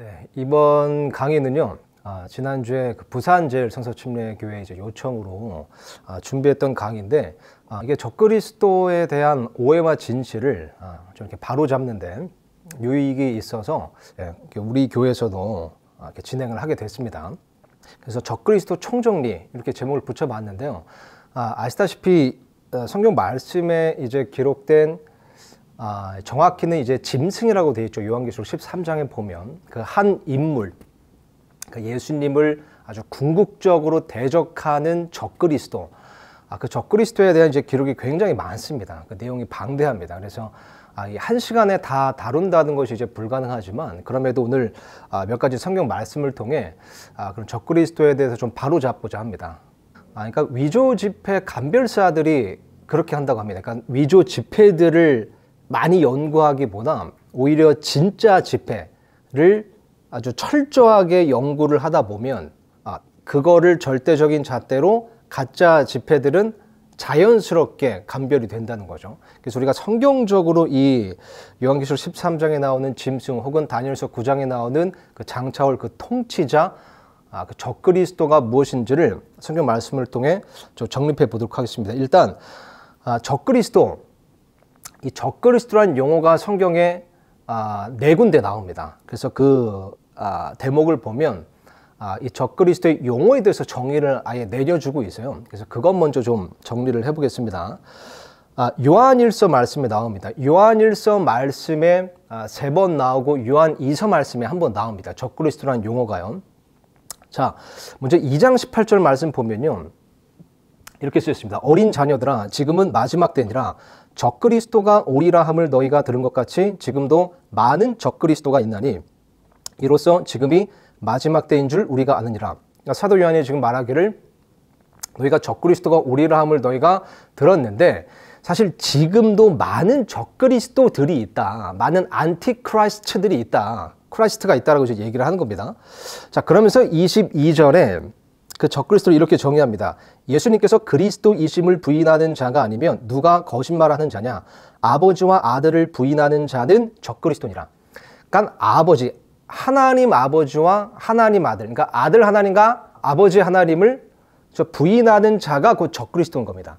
네, 이번 강의는요. 지난주에 그 부산제일성서침례교회 이제 요청으로 준비했던 강의인데, 이게 적그리스도에 대한 오해와 진실을 좀 이렇게 바로잡는데 유익이 있어서 우리 교회에서도 이렇게 진행을 하게 됐습니다. 그래서 적그리스도 총정리 이렇게 제목을 붙여봤는데요. 아시다시피 성경 말씀에 이제 기록된 정확히는 이제 짐승이라고 되어 있죠. 요한계시록 13장에 보면 그 한 인물, 그 예수님을 아주 궁극적으로 대적하는 적그리스도, 그 적그리스도에 대한 이제 기록이 굉장히 많습니다. 그 내용이 방대합니다. 그래서 한 시간에 다 다룬다는 것이 이제 불가능하지만, 그럼에도 오늘 몇 가지 성경 말씀을 통해 그런 적그리스도에 대해서 좀 바로잡고자 합니다. 그러니까 위조 지폐 감별사들이 그렇게 한다고 합니다. 그러니까 위조 지폐들을 많이 연구하기보다 오히려 진짜 지폐를 아주 철저하게 연구를 하다 보면 그거를 절대적인 잣대로 가짜 지폐들은 자연스럽게 감별이 된다는 거죠. 그래서 우리가 성경적으로 이 요한계시록 13장에 나오는 짐승 혹은 다니엘서 9장에 나오는 그 장차올 그 통치자, 그 적그리스도가 무엇인지를 성경 말씀을 통해 좀 정립해 보도록 하겠습니다. 일단 적그리스도, 이 적그리스도라는 용어가 성경에 4군데 나옵니다. 그래서 그 대목을 보면 이 적그리스도의 용어에 대해서 정의를 아예 내려주고 있어요. 그래서 그것 먼저 좀 정리를 해보겠습니다. 요한일서 말씀에 나옵니다. 요한일서 말씀에 3번 나오고 요한 2서 말씀에 1번 나옵니다. 적그리스도라는 용어가요. 자, 먼저 2장 18절 말씀 보면요, 이렇게 쓰였습니다. 어린 자녀들아, 지금은 마지막 때니라. 적그리스도가 오리라 함을 너희가 들은 것 같이 지금도 많은 적그리스도가 있나니 이로써 지금이 마지막 때인 줄 우리가 아느니라. 그러니까 사도 요한이 지금 말하기를 너희가 적그리스도가 오리라 함을 너희가 들었는데, 사실 지금도 많은 적그리스도들이 있다. 많은 안티크라이스트들이 있다. 크라이스트가 있다라고 이제 얘기를 하는 겁니다. 자, 그러면서 22절에 그 적그리스도를 이렇게 정의합니다. 예수님께서 그리스도이심을 부인하는 자가 아니면 누가 거짓말하는 자냐? 아버지와 아들을 부인하는 자는 적그리스도니라. 그러니까 아버지, 하나님 아버지와 하나님 아들, 그러니까 아들 하나님과 아버지 하나님을 부인하는 자가 곧 적그리스도인 겁니다.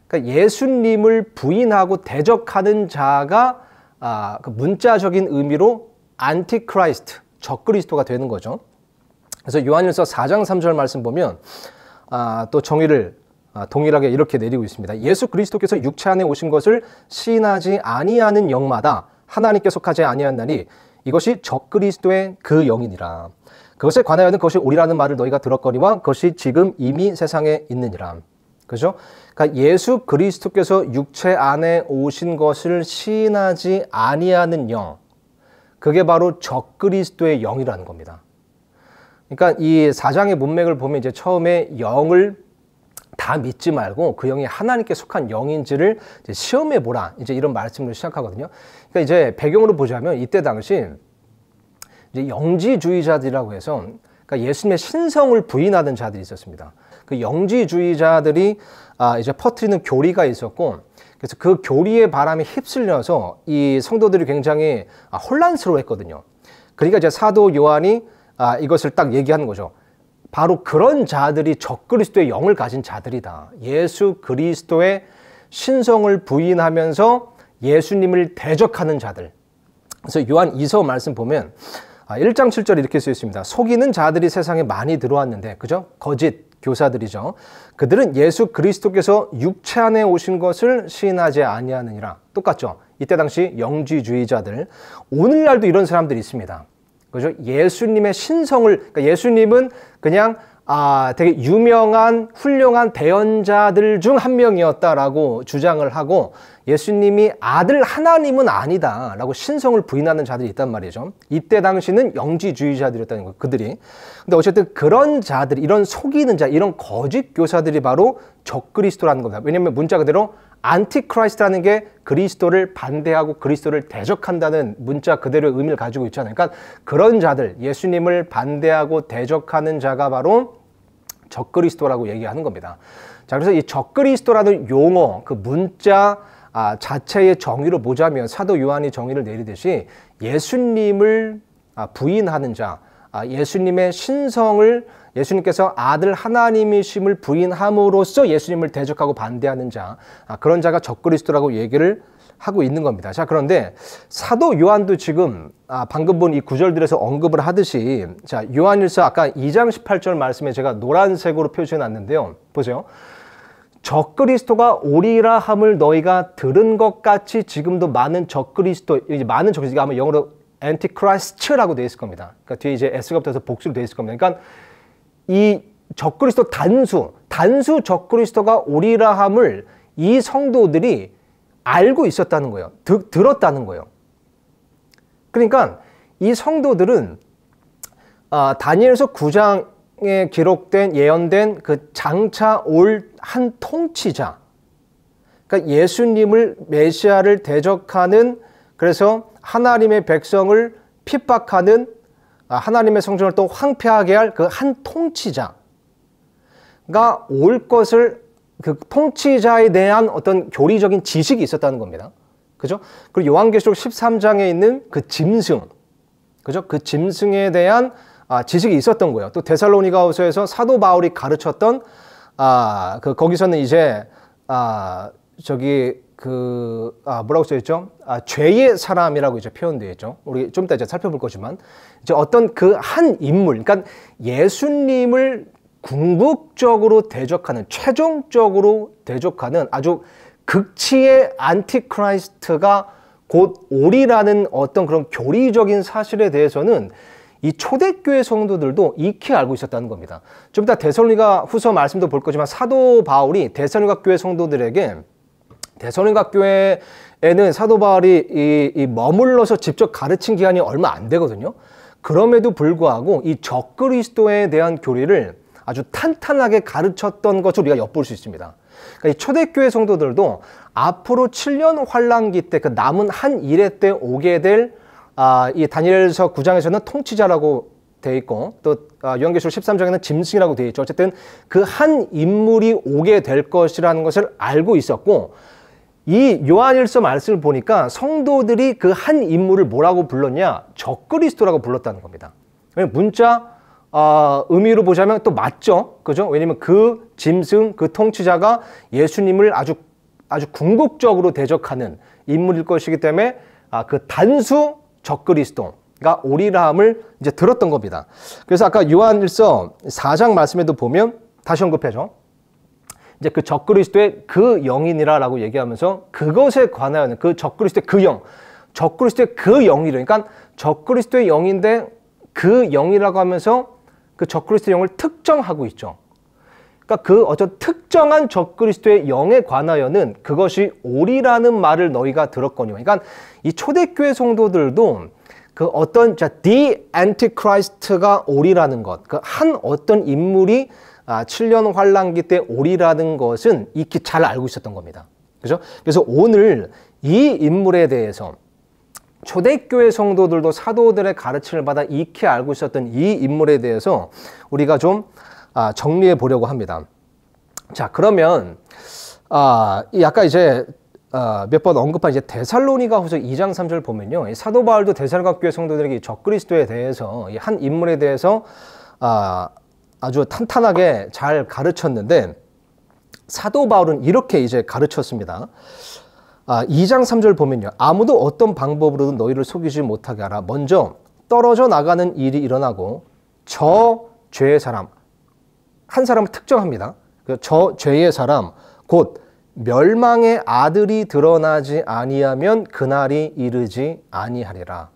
그러니까 예수님을 부인하고 대적하는 자가 그 문자적인 의미로 안티크라이스트, 적그리스도가 되는 거죠. 그래서 요한일서 4장 3절 말씀 보면 또 정의를 동일하게 이렇게 내리고 있습니다. 예수 그리스도께서 육체 안에 오신 것을 시인하지 아니하는 영마다 하나님께 속하지 아니하나니 이것이 적그리스도의 그 영이니라. 그것에 관하여는 그것이 오리라는 말을 너희가 들었거니와 그것이 지금 이미 세상에 있느니라. 그죠? 그러니까 예수 그리스도께서 육체 안에 오신 것을 시인하지 아니하는 영, 그게 바로 적그리스도의 영이라는 겁니다. 그러니까 이 4장의 문맥을 보면 이제 처음에 영을 다 믿지 말고 그 영이 하나님께 속한 영인지를 이제 시험해 보라, 이제 이런 말씀으로 시작하거든요. 그러니까 이제 배경으로 보자면 이때 당시 이제 영지주의자들이라고 해서, 그러니까 예수님의 신성을 부인하는 자들이 있었습니다. 그 영지주의자들이 이제 퍼뜨리는 교리가 있었고, 그래서 그 교리의 바람에 휩쓸려서 이 성도들이 굉장히 혼란스러워했거든요. 그러니까 이제 사도 요한이 이것을 딱 얘기하는 거죠. 바로 그런 자들이 적그리스도의 영을 가진 자들이다. 예수 그리스도의 신성을 부인하면서 예수님을 대적하는 자들. 그래서 요한 2서 말씀 보면 1장 7절에 이렇게 쓰여 있습니다. 속이는 자들이 세상에 많이 들어왔는데, 그죠? 거짓 교사들이죠. 그들은 예수 그리스도께서 육체 안에 오신 것을 시인하지 아니하느니라. 똑같죠? 이때 당시 영지주의자들. 오늘날도 이런 사람들이 있습니다. 그죠? 예수님의 신성을, 그러니까 예수님은 그냥 되게 유명한 훌륭한 대언자들 중 한 명이었다라고 주장을 하고, 예수님이 아들 하나님은 아니다라고 신성을 부인하는 자들이 있단 말이죠. 이때 당시는 영지주의자들이었다는 거예요, 그들이. 근데 어쨌든 그런 자들, 이런 속이는 자, 이런 거짓 교사들이 바로 적그리스도라는 겁니다. 왜냐하면 문자 그대로 안티크라이스트라는 게 그리스도를 반대하고 그리스도를 대적한다는 문자 그대로의 의미를 가지고 있잖아요. 그러니까 그런 자들, 예수님을 반대하고 대적하는 자가 바로 적그리스도라고 얘기하는 겁니다. 자, 그래서 이 적그리스도라는 용어, 그 문자 자체의 정의로 보자면 사도 요한이 정의를 내리듯이 예수님을 부인하는 자, 예수님의 신성을 예수님께서 아들 하나님이심을 부인함으로써 예수님을 대적하고 반대하는 자, 그런 자가 적그리스도라고 얘기를 하고 있는 겁니다. 자, 그런데 사도 요한도 지금 방금 본 이 구절들에서 언급을 하듯이, 자, 요한일서 아까 2장 18절 말씀에 제가 노란색으로 표시해 놨는데요. 보세요. 적그리스도가 오리라 함을 너희가 들은 것 같이 지금도 많은 적그리스도, 이제 많은 적그리스도, 아마 영어로 antichrists,라고 되어 있을 겁니다. 그러니까 뒤에 이제 s가 붙어서 복수로 되어 있을 겁니다. 그러니까 이 적그리스도 단수 적그리스도가 오리라 함을 이 성도들이 알고 있었다는 거예요. 들었다는 거예요. 그러니까 이 성도들은 다니엘서 9장에 기록된 예언된 그 장차 올 한 통치자, 그러니까 예수님을 메시아를 대적하는, 그래서 하나님의 백성을 핍박하는, 하나님의 성전을 또 황폐하게 할 그 한 통치자가 올 것을, 그 통치자에 대한 어떤 교리적인 지식이 있었다는 겁니다. 그죠? 그리고 요한계시록 13장에 있는 그 짐승, 그죠? 그 짐승에 대한 지식이 있었던 거예요. 또 데살로니가후서에서 사도 바울이 가르쳤던 거기서는 이제 뭐라고 써있죠? 죄의 사람이라고 이제 표현되어 있죠. 우리 좀 이따 이제 살펴볼 거지만, 이제 어떤 그 한 인물, 그러니까 예수님을 궁극적으로 대적하는, 최종적으로 대적하는 아주 극치의 안티크라이스트가 곧 오리라는 어떤 그런 교리적인 사실에 대해서는 이 초대교회 성도들도 익히 알고 있었다는 겁니다. 좀 이따 데살로니가 후서 말씀도 볼 거지만 사도 바울이 데살로니가 교회 성도들에게, 데살로니가 교회에는 사도 바울이 이 머물러서 직접 가르친 기간이 얼마 안 되거든요. 그럼에도 불구하고 이 적그리스도에 대한 교리를 아주 탄탄하게 가르쳤던 것을 우리가 엿볼 수 있습니다. 그러니까 이 초대교회 성도들도 앞으로 7년 환란기 때 그 남은 한 일회 때 오게 될 이 다니엘서 9장에서는 통치자라고 되어 있고, 또 요한계시록 13장에는 짐승이라고 되어 있죠. 어쨌든 그 한 인물이 오게 될 것이라는 것을 알고 있었고, 이 요한일서 말씀을 보니까 성도들이 그 한 인물을 뭐라고 불렀냐? 적그리스도라고 불렀다는 겁니다. 문자 의미로 보자면 또 맞죠. 그죠? 왜냐면 그 짐승, 그 통치자가 예수님을 아주 궁극적으로 대적하는 인물일 것이기 때문에 그 단수 적그리스도가 오리라함을 이제 들었던 겁니다. 그래서 아까 요한일서 4장 말씀에도 보면 다시 언급해줘. 이제 그 적그리스도의 그 영이니라라고 얘기하면서 그것에 관하여는 그 적그리스도의 그 영, 적그리스도의 그 영이래. 그러니까 적그리스도의 영인데 그 영이라고 하면서 그 적그리스도의 영을 특정하고 있죠. 그러니까 그 어떤 특정한 적그리스도의 영에 관하여는 그것이 오리라는 말을 너희가 들었거니와. 그러니까 이 초대교회 성도들도 그 어떤 the antichrist가 오리라는 것, 그 한 어떤 인물이 7년 환란기 때 오리라는 것은 익히 잘 알고 있었던 겁니다. 그죠? 그래서 오늘 이 인물에 대해서 초대교회 성도들도 사도들의 가르침을 받아 익히 알고 있었던 이 인물에 대해서 우리가 좀 정리해 보려고 합니다. 자, 그러면 아까 이제 몇 번 언급한 이제 데살로니가후서 2장 3절 보면요, 이 사도 바울도 데살로니가 교회 성도들에게 적그리스도에 대해서 이 한 인물에 대해서 아주 탄탄하게 잘 가르쳤는데, 사도 바울은 이렇게 이제 가르쳤습니다. 2장 3절 보면요, 아무도 어떤 방법으로든 너희를 속이지 못하게 하라. 먼저 떨어져 나가는 일이 일어나고 저 죄의 사람, 한 사람을 특정합니다. 저 죄의 사람 곧 멸망의 아들이 드러나지 아니하면 그날이 이르지 아니하리라.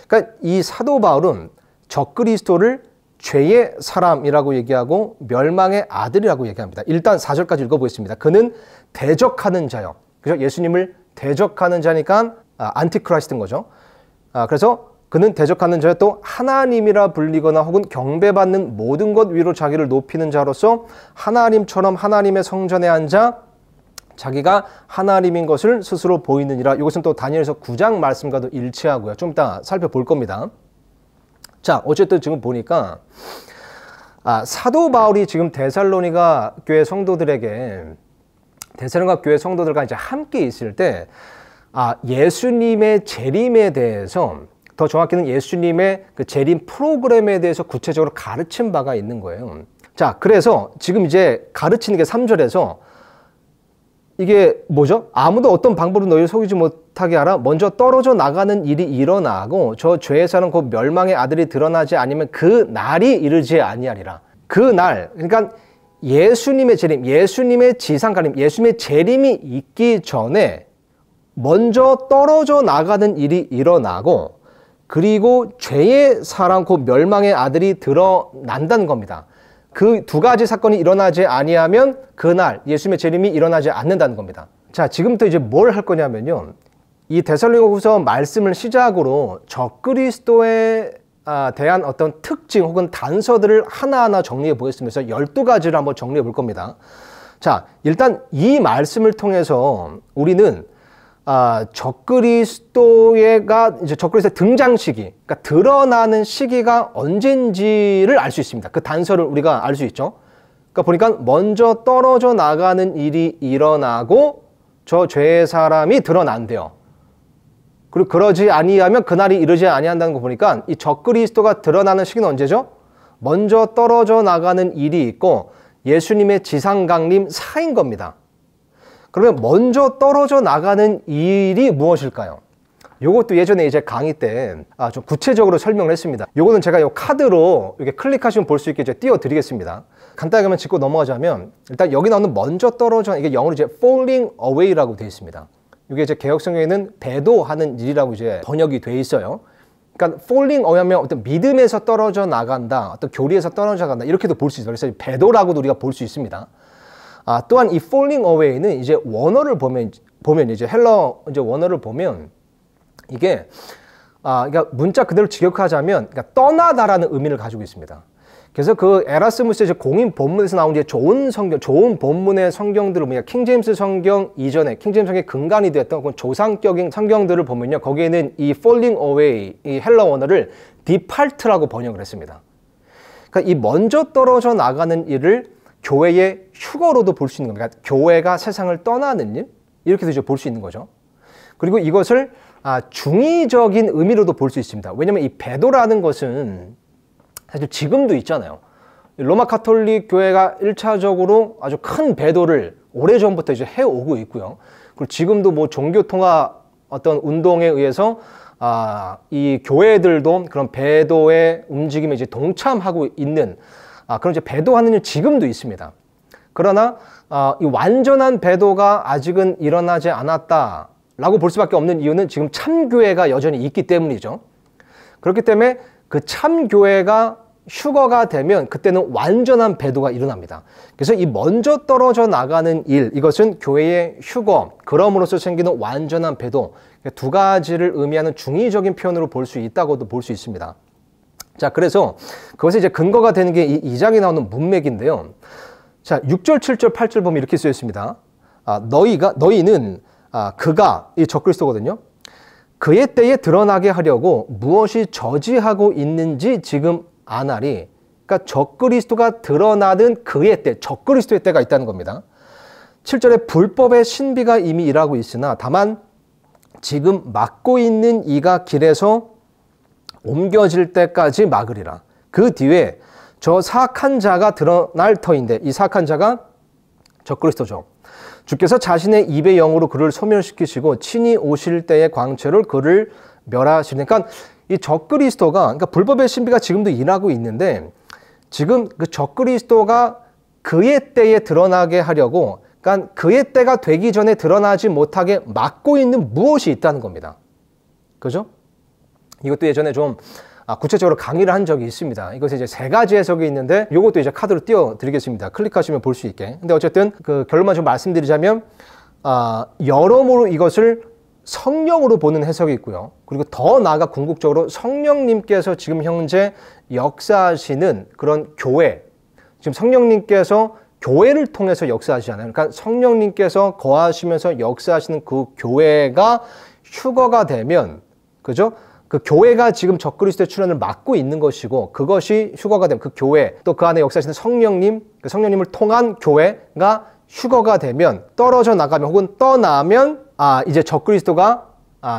그러니까 이 사도 바울은 적그리스도를 죄의 사람이라고 얘기하고 멸망의 아들이라고 얘기합니다. 일단 4절까지 읽어보겠습니다. 그는 대적하는 자요. 그죠? 예수님을 대적하는 자니까 안티크라이스트인 거죠. 그래서 그는 대적하는 자여 또 하나님이라 불리거나 혹은 경배받는 모든 것 위로 자기를 높이는 자로서 하나님처럼 하나님의 성전에 앉아 자기가 하나님인 것을 스스로 보이느니라. 이것은 또 다니엘서 9장 말씀과도 일치하고요. 좀 이따 살펴볼 겁니다. 자, 어쨌든 지금 보니까 사도 바울이 지금 데살로니가 교회 성도들에게, 데살로니가 교회 성도들과 이제 함께 있을 때 예수님의 재림에 대해서 더 정확히는 예수님의 그 재림 프로그램에 대해서 구체적으로 가르친 바가 있는 거예요. 자, 그래서 지금 이제 가르치는 게 3절에서 이게 뭐죠? 아무도 어떤 방법으로 너희를 속이지 못하게 하라. 먼저 떨어져 나가는 일이 일어나고 저 죄의 사람 곧 멸망의 아들이 드러나지 아니면 그 날이 이르지 아니하리라. 그 날, 그러니까 예수님의 재림, 예수님의 지상가림, 예수님의 재림이 있기 전에 먼저 떨어져 나가는 일이 일어나고 그리고 죄의 사람 곧 멸망의 아들이 드러난다는 겁니다. 그 두 가지 사건이 일어나지 아니하면 그날 예수님의 재림이 일어나지 않는다는 겁니다. 자, 지금부터 이제 뭘 할 거냐면요. 이 데살로니가후서 말씀을 시작으로 적그리스도에 대한 어떤 특징 혹은 단서들을 하나하나 정리해 보겠습니다. 그래서 12가지를 한번 정리해 볼 겁니다. 자, 일단 이 말씀을 통해서 우리는 적그리스도가 이제 적그리스도의 등장 시기, 그러니까 드러나는 시기가 언젠지를 알 수 있습니다. 그 단서를 우리가 알 수 있죠. 그러니까 보니까 먼저 떨어져 나가는 일이 일어나고 저 죄의 사람이 드러난대요. 그리고 그러지 아니하면 그날이 이르지 아니한다는 거 보니까 이 적그리스도가 드러나는 시기는 언제죠? 먼저 떨어져 나가는 일이 있고 예수님의 지상 강림 사인 겁니다. 그러면 먼저 떨어져 나가는 일이 무엇일까요? 요것도 예전에 이제 강의 때 좀 구체적으로 설명을 했습니다. 요거는 제가 요 카드로 이렇게 클릭하시면 볼 수 있게 이제 띄워 드리겠습니다. 간단하게 한번 짚고 넘어가자면 일단 여기 나오는 먼저 떨어져, 이게 영어로 이제 falling away라고 되어 있습니다. 이게 이제 개역성경에는 배도하는 일이라고 이제 번역이 돼 있어요. 그러니까 falling away 하면 어떤 믿음에서 떨어져 나간다, 어떤 교리에서 떨어져 나간다 이렇게도 볼 수 있어요. 그래서 배도라고도 우리가 볼 수 있습니다. 또한 이 falling away는 이제 원어를 보면 이제 헬러 이제 원어를 보면 이게 그러니까 문자 그대로 직역하자면 그러니까 떠나다라는 의미를 가지고 있습니다. 그래서 그 에라스무스의 이제 공인 본문에서 나온 이제 좋은 성경, 좋은 본문의 성경들을 보면 킹제임스 성경 이전에 킹제임스 성경의 근간이 되었던 그 조상격인 성경들을 보면요, 거기에는 이 falling away 이 헬러 원어를 depart라고 번역을 했습니다. 그러니까 이 먼저 떨어져 나가는 일을 교회의 휴거로도 볼 수 있는 겁니다. 그러니까 교회가 세상을 떠나는 일 이렇게도 이제 볼 수 있는 거죠. 그리고 이것을 중의적인 의미로도 볼 수 있습니다. 왜냐하면 이 배도라는 것은 사실 지금도 있잖아요. 로마 가톨릭 교회가 1차적으로 아주 큰 배도를 오래전부터 이제 해오고 있고요. 그리고 지금도 뭐 종교통합 어떤 운동에 의해서 이 교회들도 그런 배도의 움직임에 이제 동참하고 있는 그런 이제 배도하는 일 지금도 있습니다. 그러나 이 완전한 배도가 아직은 일어나지 않았다라고 볼 수밖에 없는 이유는 지금 참교회가 여전히 있기 때문이죠. 그렇기 때문에 그 참교회가 휴거가 되면 그때는 완전한 배도가 일어납니다. 그래서 이 먼저 떨어져 나가는 일, 이것은 교회의 휴거, 그럼으로써 생기는 완전한 배도, 두 가지를 의미하는 중의적인 표현으로 볼 수 있다고도 볼 수 있습니다. 자, 그래서 그것에 이제 근거가 되는 게 이 2장에 나오는 문맥인데요. 자, 6절, 7절, 8절 보면 이렇게 쓰여 있습니다. 너희는 그가, 이 적그리스도거든요. 그의 때에 드러나게 하려고 무엇이 저지하고 있는지 지금 아나리. 그러니까 적그리스도가 드러나는 그의 때, 적그리스도의 때가 있다는 겁니다. 7절에 불법의 신비가 이미 일하고 있으나 다만 지금 막고 있는 이가 길에서 옮겨질 때까지 막으리라. 그 뒤에 저 사악한 자가 드러날 터인데, 이 사악한 자가 적그리스도죠. 주께서 자신의 입의 영으로 그를 소멸시키시고 친히 오실 때의 광채로 그를 멸하시니. 그러니까 이 적그리스도가, 그러니까 불법의 신비가 지금도 일하고 있는데 지금 그 적그리스도가 그의 때에 드러나게 하려고, 그러니까 그의 때가 되기 전에 드러나지 못하게 막고 있는 무엇이 있다는 겁니다. 그죠? 이것도 예전에 좀 구체적으로 강의를 한 적이 있습니다. 이것이 이제 3가지 해석이 있는데 이것도 이제 카드로 띄워 드리겠습니다. 클릭하시면 볼 수 있게. 근데 어쨌든 그 결론만 좀 말씀드리자면 여러모로 이것을 성령으로 보는 해석이 있고요. 그리고 더 나아가 궁극적으로 성령님께서 지금 현재 역사하시는 그런 교회, 지금 성령님께서 교회를 통해서 역사하시잖아요. 그러니까 성령님께서 거하시면서 역사하시는 그 교회가 휴거가 되면, 그죠? 그 교회가 지금 적그리스도의 출현을 막고 있는 것이고, 그것이 휴거가 되면 그 교회, 또 그 안에 역사하시는 성령님, 그 성령님을 통한 교회가 휴거가 되면, 떨어져 나가면 혹은 떠나면 이제 적그리스도가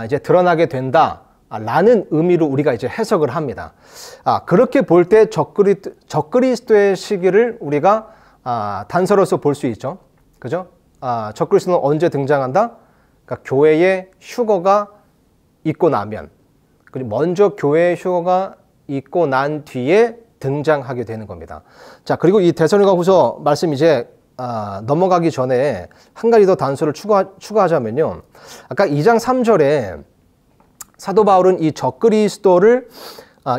이제 드러나게 된다 라는 의미로 우리가 이제 해석을 합니다. 그렇게 볼 때 적그리스도의 시기를 우리가 단서로서 볼 수 있죠. 그죠? 적그리스도는 언제 등장한다? 그러니까 교회의 휴거가 있고 나면, 그리고 먼저 교회의 휴거가 있고 난 뒤에 등장하게 되는 겁니다. 자, 그리고 이 데살로니가후서 말씀 이제 넘어가기 전에 한 가지 더 단서를 추가하자면요. 아까 2장 3절에 사도 바울은 이 적그리스도를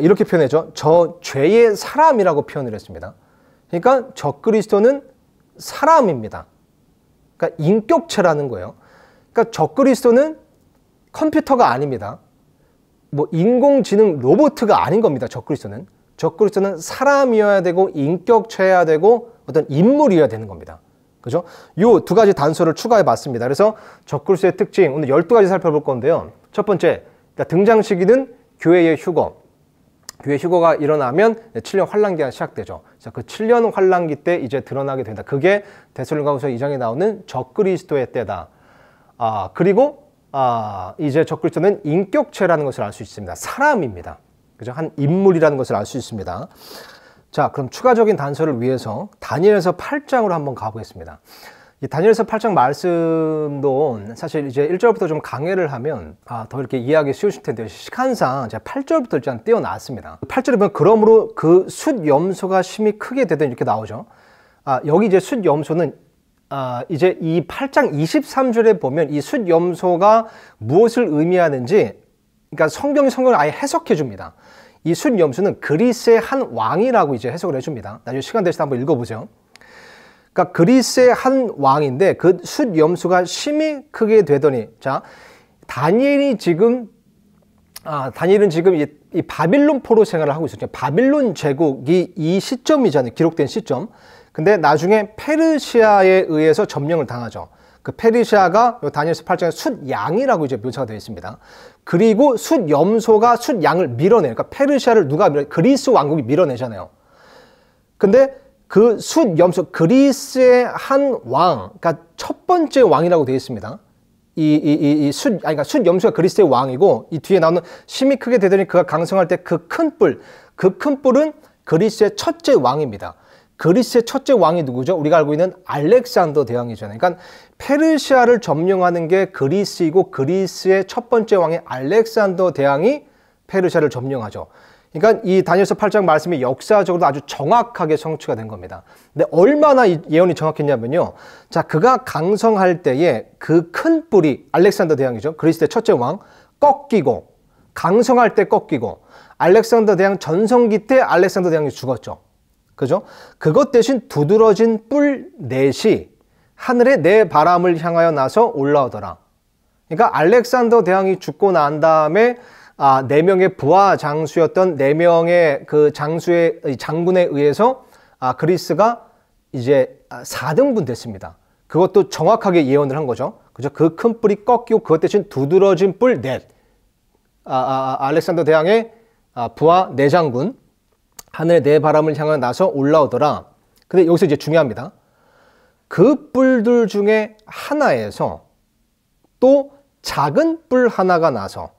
이렇게 표현했죠. 저 죄의 사람이라고 표현을 했습니다. 그러니까 적그리스도는 사람입니다. 그러니까 인격체라는 거예요. 그러니까 적그리스도는 컴퓨터가 아닙니다. 뭐 인공지능 로봇가 아닌 겁니다. 적그리스도는 사람이어야 되고 인격체여야 되고 어떤 인물이어야 되는 겁니다. 그죠? 요 두 가지 단서를 추가해 봤습니다. 그래서 적그리스도의 특징 오늘 12가지 살펴볼 건데요. 첫 번째, 등장 시기는 교회의 휴거. 교회 휴거가 일어나면 7년 환란기가 시작되죠. 그래서 그 7년 환란기 때 이제 드러나게 된다. 그게 데살로니가후서 2장에 나오는 적그리스도의 때다. 그리고 이제 적그리스도는 인격체라는 것을 알 수 있습니다. 사람입니다. 그죠? 한 인물이라는 것을 알 수 있습니다. 자, 그럼 추가적인 단서를 위해서 다니엘서 8장으로 한번 가보겠습니다. 이 다니엘서 8장 말씀도 사실 이제 1절부터 좀 강해를 하면 더 이렇게 이해하기 쉬우실 텐데요. 시간상 제가 8절부터 일단 떼어놨습니다. 8절에 보면 그러므로 그 숫염소가 심히 크게 되더니 이렇게 나오죠. 여기 이제 숫염소는 이제 이 8장 23절에 보면 이 숫염소가 무엇을 의미하는지, 그러니까 성경을 아예 해석해 줍니다. 이 숫염소는 그리스의 한 왕이라고 이제 해석을 해줍니다. 나중에 시간 되실 때 한번 읽어보죠. 그러니까 그리스의 한 왕인데 그 숫염소가 심히 크게 되더니, 자, 다니엘은 지금 이 바빌론 포로 생활을 하고 있었죠. 바빌론 제국이 이 시점이잖아요. 기록된 시점. 근데 나중에 페르시아에 의해서 점령을 당하죠. 그 페르시아가 다니엘서 8장에 숫양이라고 이제 묘사가 되어 있습니다. 그리고 숫염소가 숫양을 밀어내요. 그러니까 페르시아를 누가 그리스 왕국이 밀어내잖아요. 근데 그 숫염소, 그리스의 한 왕, 그러니까 첫 번째 왕이라고 되어 있습니다. 그러니까 숫염소가 그리스의 왕이고, 이 뒤에 나오는 심히 크게 되더니 그가 강성할 때 그 큰 뿔은 그리스의 첫째 왕입니다. 그리스의 첫째 왕이 누구죠? 우리가 알고 있는 알렉산더 대왕이잖아요. 그러니까 페르시아를 점령하는 게 그리스이고, 그리스의 첫 번째 왕인 알렉산더 대왕이 페르시아를 점령하죠. 그러니까 이 다니엘서 8장 말씀이 역사적으로 아주 정확하게 성취가 된 겁니다. 근데 얼마나 이 예언이 정확했냐면요. 자, 그가 강성할 때에 그 큰 뿔이 알렉산더 대왕이죠. 그리스의 첫째 왕 꺾이고, 강성할 때 꺾이고, 알렉산더 대왕 전성기 때 알렉산더 대왕이 죽었죠. 그죠? 그것 대신 두드러진 뿔 넷이 하늘에 네 바람을 향하여 나서 올라오더라. 그러니까 알렉산더 대왕이 죽고 난 다음에 4명의 부하 장수였던 4명의 그 장군에 의해서 그리스가 이제 4등분 됐습니다. 그것도 정확하게 예언을 한 거죠. 그죠? 그 큰 뿔이 꺾이고 그것 대신 두드러진 뿔 넷. 알렉산더 대왕의 부하 4장군, 하늘에 네 바람을 향하여 나서 올라오더라. 근데 여기서 이제 중요합니다. 그 뿔들 중에 하나에서 또 작은 뿔 하나가 나서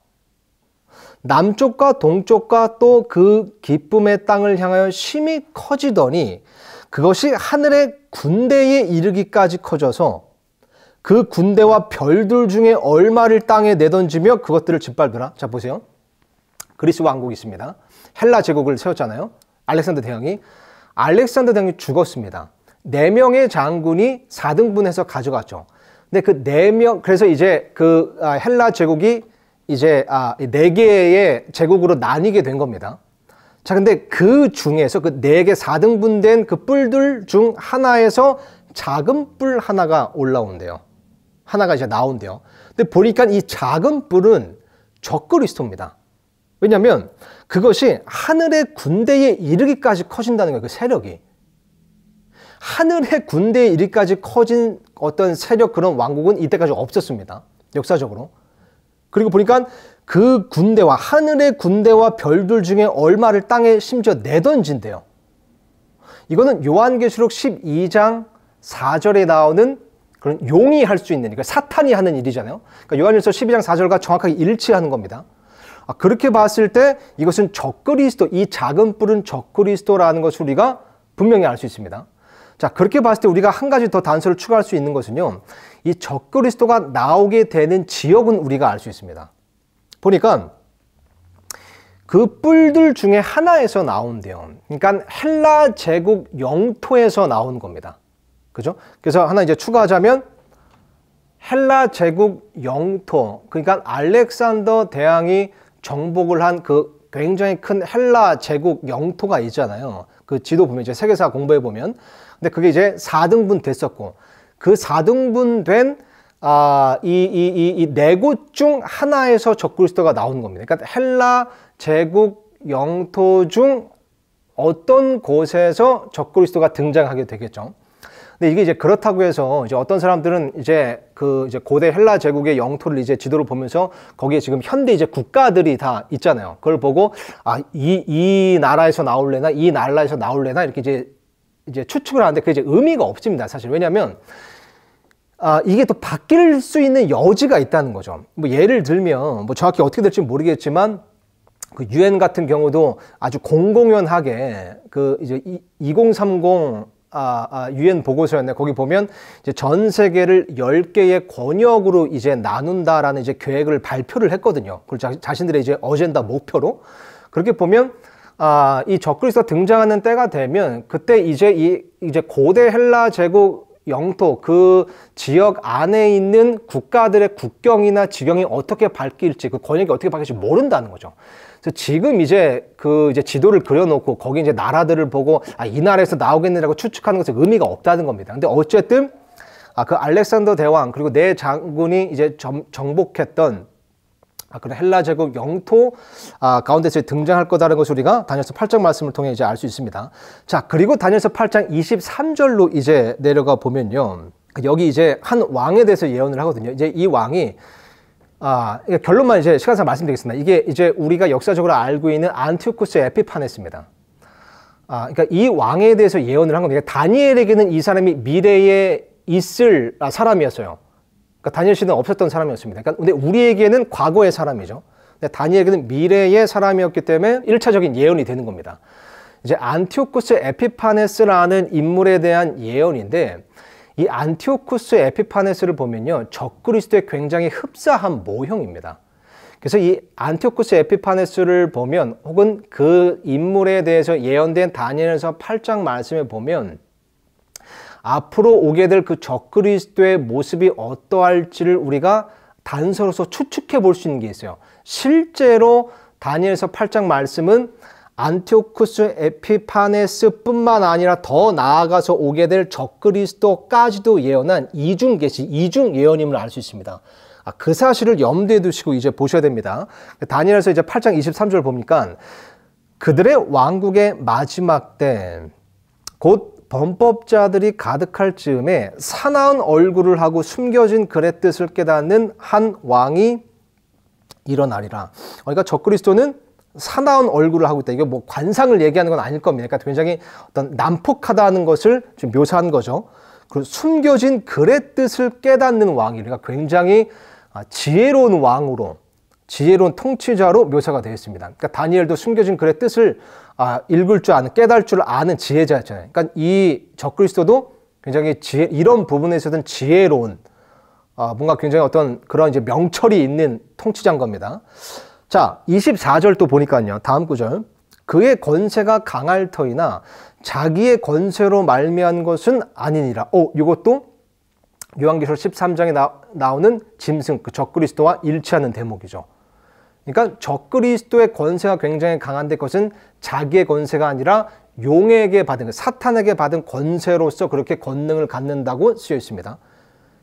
남쪽과 동쪽과 또 그 기쁨의 땅을 향하여 심히 커지더니 그것이 하늘의 군대에 이르기까지 커져서 그 군대와 별들 중에 얼마를 땅에 내던지며 그것들을 짓밟으라. 자, 보세요. 그리스 왕국이 있습니다. 헬라 제국을 세웠잖아요. 알렉산더 대왕이 죽었습니다. 4명의 장군이 4등분해서 가져갔죠. 근데 그 4명, 그래서 이제 그 헬라 제국이 이제 4개의 제국으로 나뉘게 된 겁니다. 자, 근데 그 중에서 그 4개 4등분된 그 뿔들 중 하나에서 작은 뿔 하나가 올라온대요. 하나가 이제 나온대요. 근데 보니까 이 작은 뿔은 적그리스도입니다. 왜냐하면 그것이 하늘의 군대에 이르기까지 커진다는 거예요. 그 세력이. 하늘의 군대에 이르기까지 커진 어떤 세력, 그런 왕국은 이때까지 없었습니다. 역사적으로. 그리고 보니까 그 군대와 하늘의 군대와 별들 중에 얼마를 땅에 심지어 내던진대요. 이거는 요한계시록 12장 4절에 나오는 그런 용이 할 수 있는, 그러니까 사탄이 하는 일이잖아요. 그러니까 요한일서 12장 4절과 정확하게 일치하는 겁니다. 그렇게 봤을 때 이것은 적그리스도, 이 작은 뿔은 적그리스도라는 것을 우리가 분명히 알 수 있습니다. 자, 그렇게 봤을 때 우리가 한 가지 더 단서를 추가할 수 있는 것은요, 이 적그리스도가 나오게 되는 지역은 우리가 알 수 있습니다. 보니까 그 뿔들 중에 하나에서 나온대요. 그러니까 헬라 제국 영토에서 나온 겁니다. 그죠? 그래서 하나 이제 추가하자면 헬라 제국 영토, 그러니까 알렉산더 대왕이 정복을 한 그 굉장히 큰 헬라 제국 영토가 있잖아요. 그 지도 보면 이제 세계사 공부해 보면, 근데 그게 이제 4등분 됐었고, 그 4등분 된 이 네 곳 중 하나에서 적그리스도가 나온 겁니다. 그러니까 헬라 제국 영토 중 어떤 곳에서 적그리스도가 등장하게 되겠죠. 근데 이게 이제 그렇다고 해서 이제 어떤 사람들은 이제 이제 고대 헬라 제국의 영토를 이제 지도를 보면서 거기에 지금 현대 이제 국가들이 다 있잖아요. 그걸 보고 이 나라에서 나올래나 이 나라에서 나올래나 이렇게 이제 추측을 하는데 그게 이제 의미가 없습니다. 사실. 왜냐하면 이게 또 바뀔 수 있는 여지가 있다는 거죠. 뭐 예를 들면 뭐 정확히 어떻게 될지 모르겠지만 그 UN 같은 경우도 아주 공공연하게 그 이제 2030 UN 보고서였네. 거기 보면 이제 전 세계를 10개의 권역으로 이제 나눈다라는 이제 계획을 발표를 했거든요. 그걸 자신들의 이제 어젠다 목표로. 그렇게 보면 이 적그리스도가 등장하는 때가 되면 그때 이제 이제 고대 헬라 제국 영토 그 지역 안에 있는 국가들의 국경이나 지경이 어떻게 바뀔지, 그 권역이 어떻게 바뀔지 모른다는 거죠. 그래서 지금 이제 이제 지도를 그려놓고 거기 이제 나라들을 보고 이 나라에서 나오겠느라고 추측하는 것은 의미가 없다는 겁니다. 근데 어쨌든 그 알렉산더 대왕 그리고 네 장군이 이제 정복했던 그런 헬라 제국 영토 가운데서 등장할 거다라는 것을 우리가 다니엘서 8장 말씀을 통해 이제 알 수 있습니다. 자, 그리고 다니엘서 8장 23절로 이제 내려가 보면요, 여기 이제 한 왕에 대해서 예언을 하거든요. 이제 이 왕이 결론만 이제 시간상 말씀드리겠습니다. 이게 이제 우리가 역사적으로 알고 있는 안티오쿠스 에피파네스입니다. 그러니까 이 왕에 대해서 예언을 한 겁니다. 다니엘에게는 이 사람이 미래에 있을 사람이었어요. 그러니까 다니엘 시대는 없었던 사람이었습니다. 그러니까 근데 우리에게는 과거의 사람이죠. 근데 다니엘에게는 미래의 사람이었기 때문에 1차적인 예언이 되는 겁니다. 이제 안티오쿠스 에피파네스라는 인물에 대한 예언인데, 이 안티오쿠스 에피파네스를 보면요, 적그리스도의 굉장히 흡사한 모형입니다. 그래서 이 안티오쿠스 에피파네스를 보면, 혹은 그 인물에 대해서 예언된 다니엘서 8장 말씀에 보면 앞으로 오게 될 그 적그리스도의 모습이 어떠할지를 우리가 단서로서 추측해 볼 수 있는 게 있어요. 실제로 다니엘서 8장 말씀은 안티오쿠스 에피파네스 뿐만 아니라 더 나아가서 오게 될 적그리스도까지도 예언한 이중 계시, 이중 예언임을 알 수 있습니다. 그 사실을 염두에 두시고 이제 보셔야 됩니다. 다니엘서 이제 8장 23절 보니까 그들의 왕국의 마지막 때 곧 범법자들이 가득할 즈음에 사나운 얼굴을 하고 숨겨진 글의 뜻을 깨닫는 한 왕이 일어나리라. 그러니까 적그리스도는 사나운 얼굴을 하고 있다. 이게 뭐 관상을 얘기하는 건 아닐 겁니다. 그러니까 굉장히 어떤 난폭하다는 것을 좀 묘사한 거죠. 그리고 숨겨진 글의 뜻을 깨닫는 왕이, 그러니까 굉장히 지혜로운 왕으로, 지혜로운 통치자로 묘사가 되어 있습니다. 그러니까 다니엘도 숨겨진 글의 뜻을 읽을 줄 아는, 깨달을 줄 아는 지혜자였잖아요. 그러니까 이 적그리스도도 굉장히 이런 부분에서는 지혜로운, 뭔가 굉장히 어떤 그런 이제 명철이 있는 통치자인 겁니다. 자, 24절 또 보니까요, 다음 구절. 그의 권세가 강할 터이나 자기의 권세로 말미암은 것은 아니니라. 이것도 요한계시록 13장에 나오는 짐승, 그 적그리스도와 일치하는 대목이죠. 그러니까 적그리스도의 권세가 굉장히 강한데 그것은 자기의 권세가 아니라 용에게 받은, 사탄에게 받은 권세로서 그렇게 권능을 갖는다고 쓰여 있습니다.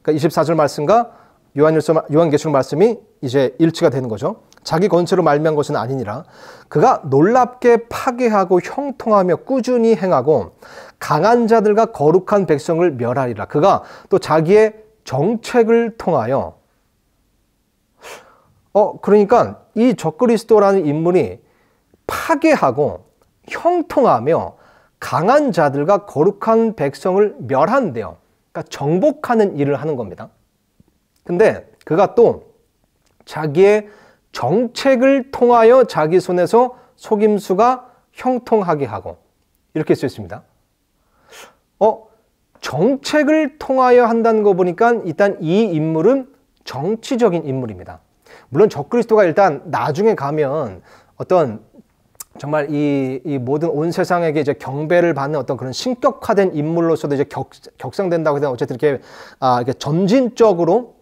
그러니까 24절 말씀과 요한계시록 말씀이 이제 일치가 되는 거죠. 자기 권세로 말미암은 것은 아니니라. 그가 놀랍게 파괴하고 형통하며 꾸준히 행하고 강한 자들과 거룩한 백성을 멸하리라. 그가 또 자기의 정책을 통하여 그러니까 이 적그리스도라는 인물이 파괴하고 형통하며 강한 자들과 거룩한 백성을 멸한대요. 그러니까 정복하는 일을 하는 겁니다. 근데 그가 또 자기의 정책을 통하여 자기 손에서 속임수가 형통하게 하고, 이렇게 쓰여 있습니다. 정책을 통하여 한다는 거 보니까 일단 이 인물은 정치적인 인물입니다. 물론 적그리스도가 일단 나중에 가면 어떤 정말 이 모든 온 세상에게 이제 경배를 받는 어떤 그런 신격화된 인물로서도 이제 격상된다고 해서 어쨌든 이렇게 점진적으로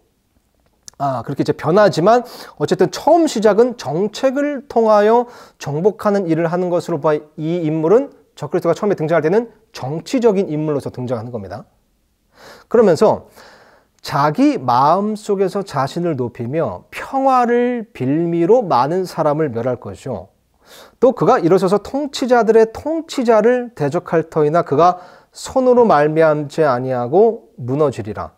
그렇게 이제 변하지만 어쨌든 처음 시작은 정책을 통하여 정복하는 일을 하는 것으로 봐 이 인물은 적그리스도가 처음에 등장할 때는 정치적인 인물로서 등장하는 겁니다. 그러면서 자기 마음속에서 자신을 높이며 평화를 빌미로 많은 사람을 멸할 것이요. 또 그가 일어서서 통치자들의 통치자를 대적할 터이나 그가 손으로 말미암지 아니하고 무너지리라.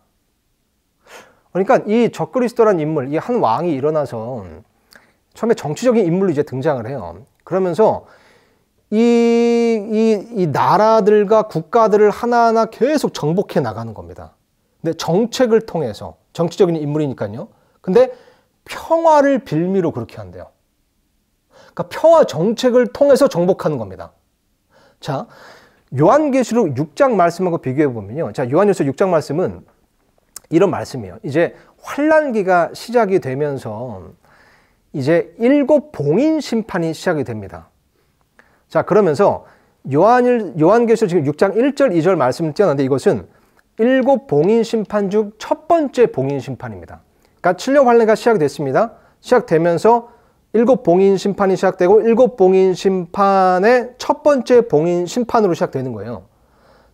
그러니까 이 적그리스도란 인물, 이 한 왕이 일어나서 처음에 정치적인 인물로 이제 등장을 해요. 그러면서 이 나라들과 국가들을 하나하나 계속 정복해 나가는 겁니다. 근데 정책을 통해서, 정치적인 인물이니까요. 근데 평화를 빌미로 그렇게 한대요. 그러니까 평화 정책을 통해서 정복하는 겁니다. 자, 요한계시록 6장 말씀하고 비교해 보면요. 자, 요한일서 6장 말씀은 이런 말씀이에요. 이제 환란기가 시작이 되면서 이제 7 봉인 심판이 시작이 됩니다. 자, 그러면서 요한계시록 지금 6장 1절 2절 말씀을 띄어놨는데 이것은 7 봉인 심판 중 첫 번째 봉인 심판입니다. 그러니까 7년 환란기가 시작됐습니다. 시작되면서 7 봉인 심판이 시작되고 7 봉인 심판의 첫 번째 봉인 심판으로 시작되는 거예요.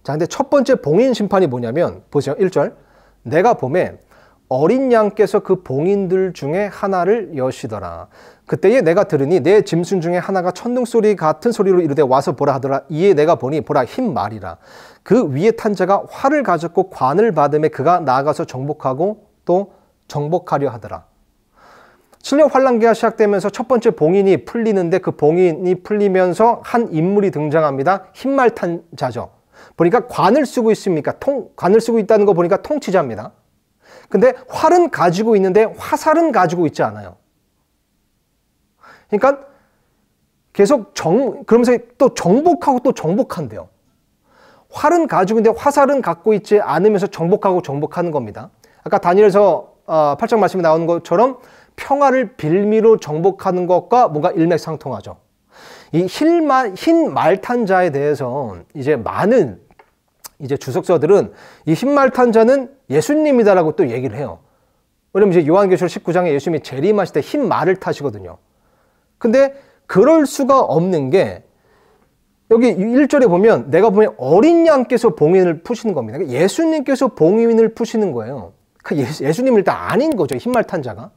자, 근데 첫 번째 봉인 심판이 뭐냐면 보세요. 1절. 내가 보매 어린 양께서 그 봉인들 중에 하나를 여시더라. 그때에 내가 들으니 내 짐승 중에 하나가 천둥소리 같은 소리로 이르되 와서 보라 하더라. 이에 내가 보니 보라 흰 말이라. 그 위에 탄 자가 활을 가졌고 관을 받음에 그가 나아가서 정복하고 또 정복하려 하더라. 7년 환란기가 시작되면서 첫 번째 봉인이 풀리는데 그 봉인이 풀리면서 한 인물이 등장합니다. 흰말 탄 자죠. 보니까 관을 쓰고 있습니까? 관을 쓰고 있다는 거 보니까 통치자입니다. 근데 활은 가지고 있는데 화살은 가지고 있지 않아요. 그러니까 계속 그러면서 또 정복하고 또 정복한대요. 활은 가지고 있는데 화살은 갖고 있지 않으면서 정복하고 정복하는 겁니다. 아까 다니엘서 8장 말씀에 나오는 것처럼 평화를 빌미로 정복하는 것과 뭔가 일맥상통하죠. 이 흰 말탄자에 대해서 이제 많은 이제 주석서들은 이 흰 말탄자는 예수님이다라고 또 얘기를 해요. 왜냐면 이제 요한계시록 19장에 예수님이 재림하실 때 흰 말을 타시거든요. 근데 그럴 수가 없는 게 여기 1절에 보면 내가 보면 어린 양께서 봉인을 푸시는 겁니다. 예수님께서 봉인을 푸시는 거예요. 예수님은 일단 아닌 거죠. 흰 말탄자가.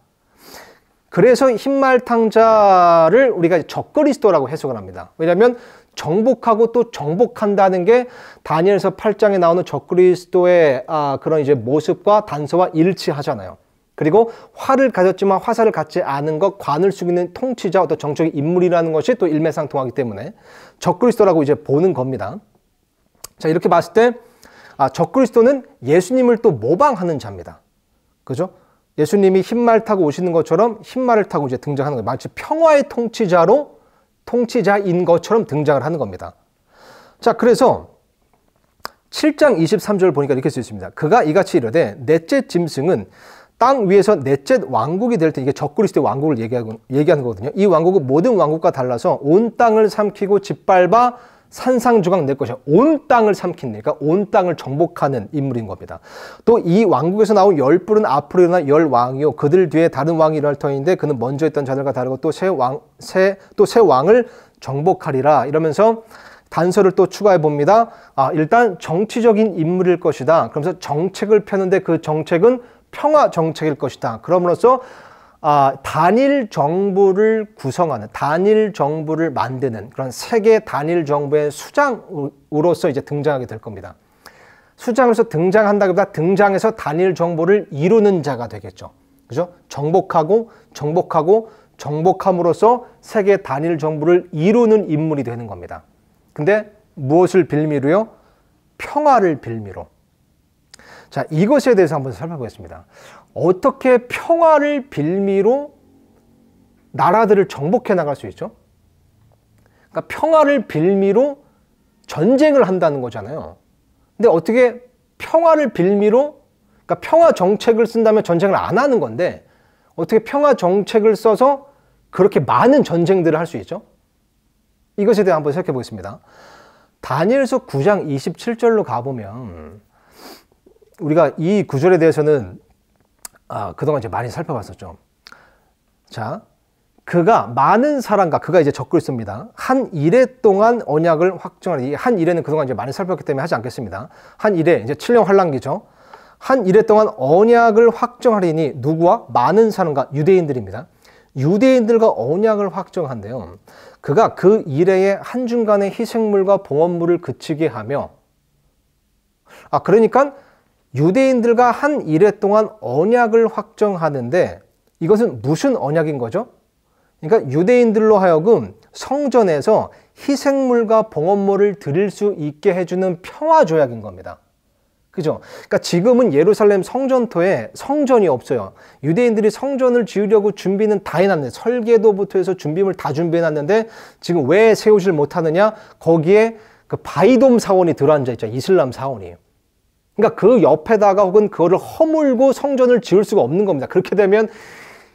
그래서 흰말탕자를 우리가 적그리스도라고 해석을 합니다. 왜냐하면 정복하고 또 정복한다는 게 다니엘서 8장에 나오는 적그리스도의 그런 이제 모습과 단서와 일치하잖아요. 그리고 활을 가졌지만 화살을 갖지 않은 것, 관을 쓰고 있는 통치자, 어떤 정적인 인물이라는 것이 또 일맥상통하기 때문에 적그리스도라고 이제 보는 겁니다. 자, 이렇게 봤을 때 적그리스도는 예수님을 또 모방하는 자입니다. 그죠? 예수님이 흰말 타고 오시는 것처럼 흰말을 타고 이제 등장하는 거예요. 마치 평화의 통치자인 것처럼 등장을 하는 겁니다. 자, 그래서 7장 23절 보니까 이렇게 쓰여 있습니다. 그가 이같이 이르되 넷째 짐승은 땅 위에서 넷째 왕국이 될 때, 이게 적그리스도의 왕국을 얘기하는 거거든요. 이 왕국은 모든 왕국과 달라서 온 땅을 삼키고 짓밟아 산상조각 낼 것이야. 온 땅을 삼킨다. 그러니까 온 땅을 정복하는 인물인 겁니다. 또 이 왕국에서 나온 10뿔은 앞으로 일어나 10왕이요. 그들 뒤에 다른 왕이 일어날 터인데 그는 먼저 있던 자들과 다르고 또 새 왕을 정복하리라. 이러면서 단서를 또 추가해 봅니다. 일단 정치적인 인물일 것이다. 그러면서 정책을 펴는데 그 정책은 평화 정책일 것이다. 그럼으로써 단일 정부를 구성하는, 단일 정부를 만드는 그런 세계 단일 정부의 수장으로서 이제 등장하게 될 겁니다. 수장으로서 등장한다기보다 등장해서 단일 정부를 이루는 자가 되겠죠. 그죠? 정복함으로써 세계 단일 정부를 이루는 인물이 되는 겁니다. 근데 무엇을 빌미로요? 평화를 빌미로. 자, 이것에 대해서 한번 살펴보겠습니다. 어떻게 평화를 빌미로 나라들을 정복해 나갈 수 있죠? 그러니까 평화를 빌미로 전쟁을 한다는 거잖아요. 근데 어떻게 평화를 빌미로, 그러니까 평화 정책을 쓴다면 전쟁을 안 하는 건데 어떻게 평화 정책을 써서 그렇게 많은 전쟁들을 할 수 있죠? 이것에 대해 한번 생각해 보겠습니다. 다니엘서 9장 27절로 가보면 우리가 이 구절에 대해서는 그동안 이제 많이 살펴봤었죠. 자, 그가 많은 사람과, 그가 이제 적그리스도입니다. 한 이레 동안 언약을 확정하는, 이 한 이레는 그동안 이제 많이 살펴봤기 때문에 하지 않겠습니다. 한 이레, 이제 7년 환란기죠. 한 이레 동안 언약을 확정하리니 누구와? 많은 사람과 유대인들입니다. 유대인들과 언약을 확정한대요. 그가 그 이레에 한중간의 희생물과 봉헌물을 그치게 하며, 그러니까 유대인들과 한 이레 동안 언약을 확정하는데 이것은 무슨 언약인 거죠? 그러니까 유대인들로 하여금 성전에서 희생물과 봉헌물을 드릴 수 있게 해주는 평화조약인 겁니다. 그죠? 그러니까 지금은 예루살렘 성전토에 성전이 없어요. 유대인들이 성전을 지으려고 준비는 다 해놨는데, 설계도부터 해서 준비물 다 준비해놨는데 지금 왜 세우질 못하느냐? 거기에 그 바이돔 사원이 들어앉아 있죠. 이슬람 사원이에요. 그러니까 그 옆에다가 혹은 그거를 허물고 성전을 지을 수가 없는 겁니다. 그렇게 되면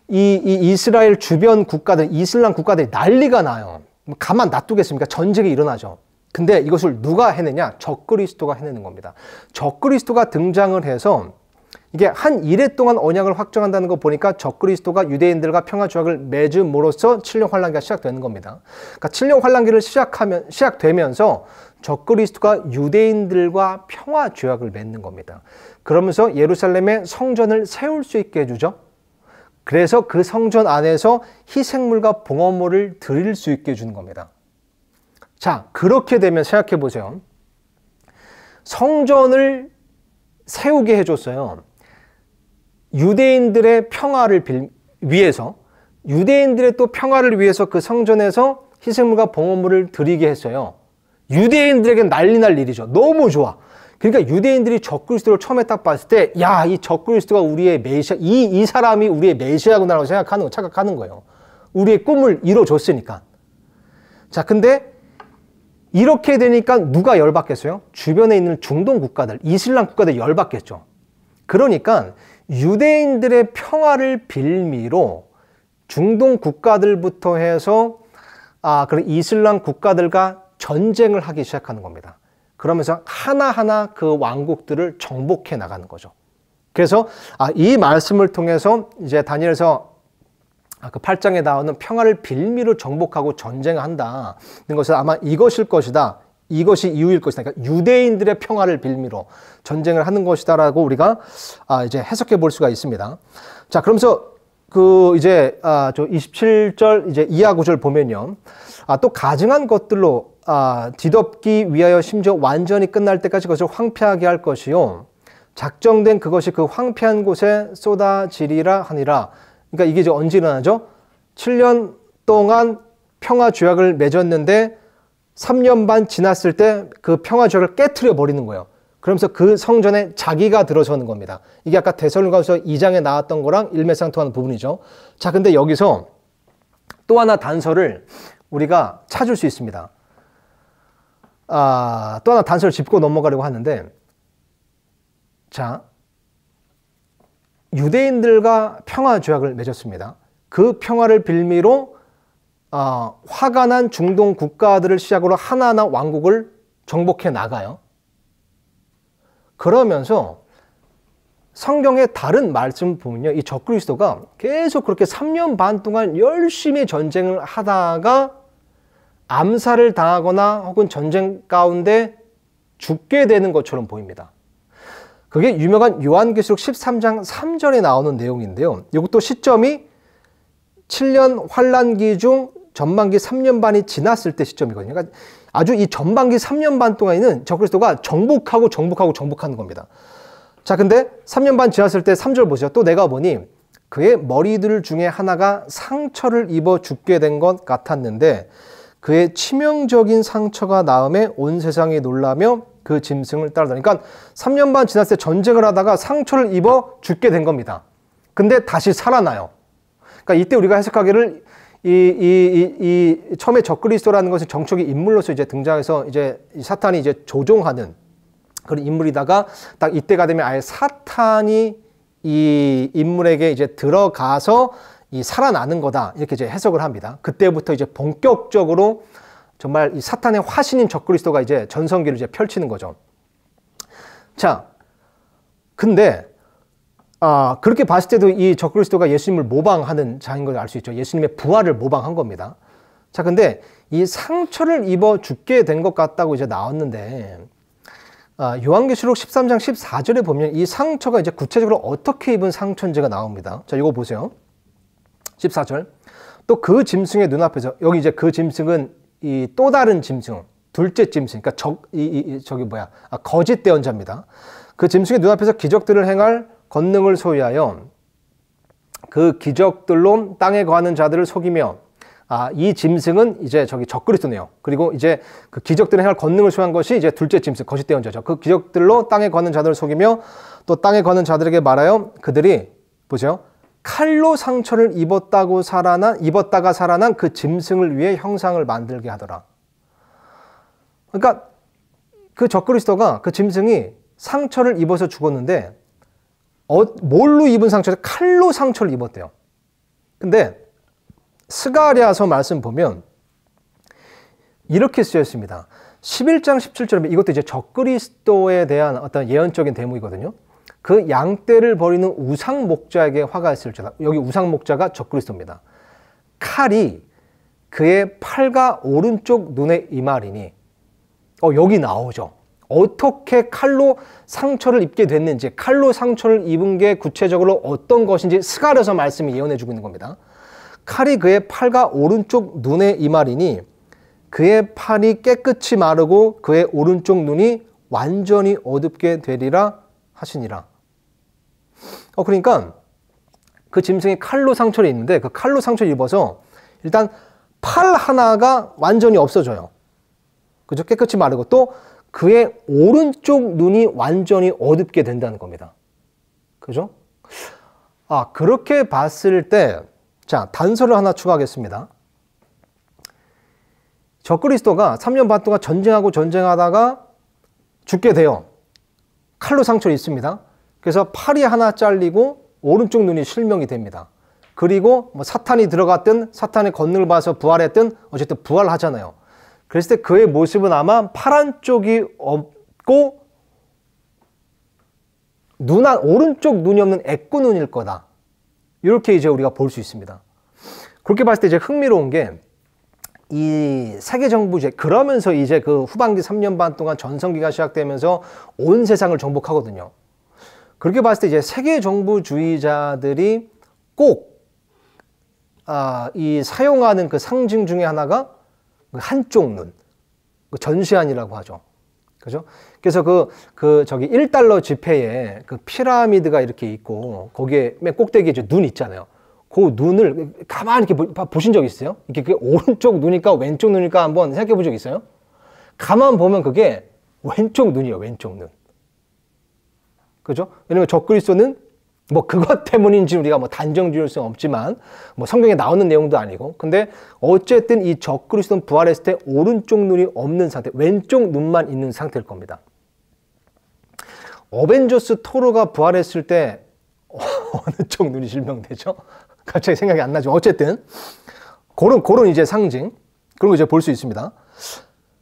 이 이스라엘 주변 국가들, 이슬람 국가들이 난리가 나요. 가만 놔두겠습니까? 전쟁이 일어나죠. 근데 이것을 누가 해내냐? 적그리스도가 해내는 겁니다. 적그리스도가 등장을 해서 이게 한 이레 동안 언약을 확정한다는 거 보니까 적그리스도가 유대인들과 평화조약을 맺음으로써 7년 환란기가 시작되는 겁니다. 그러니까 7년 환란기를 시작되면서 적그리스도가 유대인들과 평화조약을 맺는 겁니다. 그러면서 예루살렘에 성전을 세울 수 있게 해주죠. 그래서 그 성전 안에서 희생물과 봉헌물을 드릴 수 있게 해주는 겁니다. 자, 그렇게 되면 생각해 보세요. 성전을 세우게 해줬어요. 유대인들의 평화를 위해서, 유대인들의 또 평화를 위해서 그 성전에서 희생물과 봉헌물을 드리게 했어요. 유대인들에겐 난리 날 일이죠. 너무 좋아. 그러니까 유대인들이 적그리스도를 처음에 딱 봤을 때, 야, 이 적그리스도가 우리의 메시아, 이 사람이 우리의 메시아구나라고 착각하는 거예요. 우리의 꿈을 이뤄줬으니까. 자, 근데 이렇게 되니까 누가 열받겠어요? 주변에 있는 중동 국가들, 이슬람 국가들이 열받겠죠. 그러니까 유대인들의 평화를 빌미로 중동 국가들부터 해서 그런 이슬람 국가들과 전쟁을 하기 시작하는 겁니다. 그러면서 하나하나 그 왕국들을 정복해 나가는 거죠. 그래서 이 말씀을 통해서 이제 다니엘서 그 8장에 나오는 평화를 빌미로 정복하고 전쟁한다는 것은 아마 이것일 것이다. 이것이 이유일 것이다. 그러니까 유대인들의 평화를 빌미로 전쟁을 하는 것이다라고 우리가 이제 해석해 볼 수가 있습니다. 자, 그러면서 이제 저 27절 이제 이하 구절 보면요. 또 가증한 것들로 뒤덮기 위하여 심지어 완전히 끝날 때까지 그것을 황폐하게 할 것이요. 작정된 그것이 그 황폐한 곳에 쏟아지리라 하니라. 그러니까 이게 이제 언제 일어나죠? 7년 동안 평화조약을 맺었는데 3년 반 지났을 때 그 평화조약을 깨트려 버리는 거예요. 그러면서 그 성전에 자기가 들어서는 겁니다. 이게 아까 데살로니가서 2장에 나왔던 거랑 일맥상통하는 부분이죠. 자, 근데 여기서 또 하나 단서를 우리가 찾을 수 있습니다. 또 하나 단서를 짚고 넘어가려고 하는데, 자, 유대인들과 평화조약을 맺었습니다. 그 평화를 빌미로 화가 난 중동 국가들을 시작으로 하나하나 왕국을 정복해 나가요. 그러면서 성경의 다른 말씀 보면요, 이 적그리스도가 계속 그렇게 3년 반 동안 열심히 전쟁을 하다가 암살을 당하거나 혹은 전쟁 가운데 죽게 되는 것처럼 보입니다. 그게 유명한 요한계시록 13장 3절에 나오는 내용인데요. 이것도 시점이 7년 환란기 중 전반기 3년 반이 지났을 때 시점이거든요. 그러니까 아주 이 전반기 3년 반 동안에는 적그리스도가 정복하는 겁니다. 자, 근데 3년 반 지났을 때 3절 보세요. 또 내가 보니 그의 머리들 중에 하나가 상처를 입어 죽게 된 것 같았는데 그의 치명적인 상처가 나음에 온 세상이 놀라며 그 짐승을 따르더니. 그러니까 3년 반 지났을 때 전쟁을 하다가 상처를 입어 죽게 된 겁니다. 근데 다시 살아나요. 그러니까 이때 우리가 해석하기를 처음에 적그리스도라는 것은 정적인 인물로서 이제 등장해서 이제 사탄이 이제 조종하는 그런 인물이다가 딱 이때가 되면 아예 사탄이 이 인물에게 이제 들어가서 이 살아나는 거다 이렇게 이제 해석을 합니다. 그때부터 이제 본격적으로 정말 이 사탄의 화신인 적그리스도가 이제 전성기를 이제 펼치는 거죠. 자, 근데 그렇게 봤을 때도 이 적그리스도가 예수님을 모방하는 자인 걸 알 수 있죠. 예수님의 부활을 모방한 겁니다. 자, 근데 이 상처를 입어 죽게 된 것 같다고 이제 나왔는데 요한계시록 13장 14절에 보면 이 상처가 이제 구체적으로 어떻게 입은 상처인지가 나옵니다. 자, 이거 보세요. 14절. 또 그 짐승의 눈앞에서, 여기 이제 그 짐승은 이 또 다른 짐승, 둘째 짐승, 그러니까 거짓 대언자입니다. 그 짐승의 눈앞에서 기적들을 행할 권능을 소유하여 그 기적들로 땅에 거하는 자들을 속이며, 이 짐승은 이제 적그리스도네요. 그리고 이제 그 기적들을 행할 권능을 소유한 것이 이제 둘째 짐승, 거짓 대언자죠. 그 기적들로 땅에 거하는 자들을 속이며 또 땅에 거하는 자들에게 말하여 그들이, 보세요, 칼로 상처를 입었다가 살아난 그 짐승을 위해 형상을 만들게 하더라. 그러니까 그 적그리스도가, 그 짐승이 상처를 입어서 죽었는데 뭘로 입은 상처를? 칼로 상처를 입었대요. 근데 스가랴서 말씀 보면 이렇게 쓰여 있습니다. 11장 17절에 이것도 이제 적그리스도에 대한 어떤 예언적인 대목이거든요. 그 양떼를 버리는 우상 목자에게 화가 있을지어다. 여기 우상 목자가 적그리스도입니다. 칼이 그의 팔과 오른쪽 눈에 임하리니, 여기 나오죠. 어떻게 칼로 상처를 입게 됐는지, 칼로 상처를 입은 게 구체적으로 어떤 것인지 스가랴서 말씀이 예언해 주고 있는 겁니다. 칼이 그의 팔과 오른쪽 눈에 임하리니 그의 팔이 깨끗이 마르고 그의 오른쪽 눈이 완전히 어둡게 되리라 하시니라. 그러니까 그 짐승이 칼로 상처를 입는데 그 칼로 상처를 입어서 일단 팔 하나가 완전히 없어져요. 그죠? 깨끗이 마르고 또 그의 오른쪽 눈이 완전히 어둡게 된다는 겁니다. 그죠? 그렇게 봤을 때, 자, 단서를 하나 추가하겠습니다. 적그리스도가 3년 반 동안 전쟁하다가 죽게 돼요. 칼로 상처를 입습니다. 그래서 팔이 하나 잘리고 오른쪽 눈이 실명이 됩니다. 그리고 뭐 사탄이 들어갔든 사탄의 권능을 봐서 부활했든 어쨌든 부활하잖아요. 그랬을 때 그의 모습은 아마 파란 쪽이 없고 오른쪽 눈이 없는 애꾸눈일 거다. 이렇게 이제 우리가 볼 수 있습니다. 그렇게 봤을 때 이제 흥미로운 게 이 세계정부제, 그러면서 이제 그 후반기 3년 반 동안 전성기가 시작되면서 온 세상을 정복하거든요. 그렇게 봤을 때 이제 세계정부주의자들이 꼭 이 사용하는 그 상징 중에 하나가 한쪽 눈, 전시안이라고 하죠. 그죠? 그래서 저기 1달러 지폐에 그 피라미드가 이렇게 있고 거기에 맨 꼭대기에 눈 있잖아요. 그 눈을 가만히 이렇게 보신 적 있어요? 이렇게 오른쪽 눈일까 왼쪽 눈일까 한번 생각해 본 적 있어요? 가만 보면 그게 왼쪽 눈이에요. 왼쪽 눈. 그죠? 왜냐면 적그리스도는 뭐 그것 때문인지 우리가 뭐 단정 지을 수는 없지만 뭐 성경에 나오는 내용도 아니고, 근데 어쨌든 이 적그리스도는 부활했을 때 오른쪽 눈이 없는 상태, 왼쪽 눈만 있는 상태일 겁니다. 어벤져스 토르가 부활했을 때 어느 쪽 눈이 실명되죠? 갑자기 생각이 안 나죠. 어쨌든 그런 이제 상징, 그런 거 이제 볼 수 있습니다.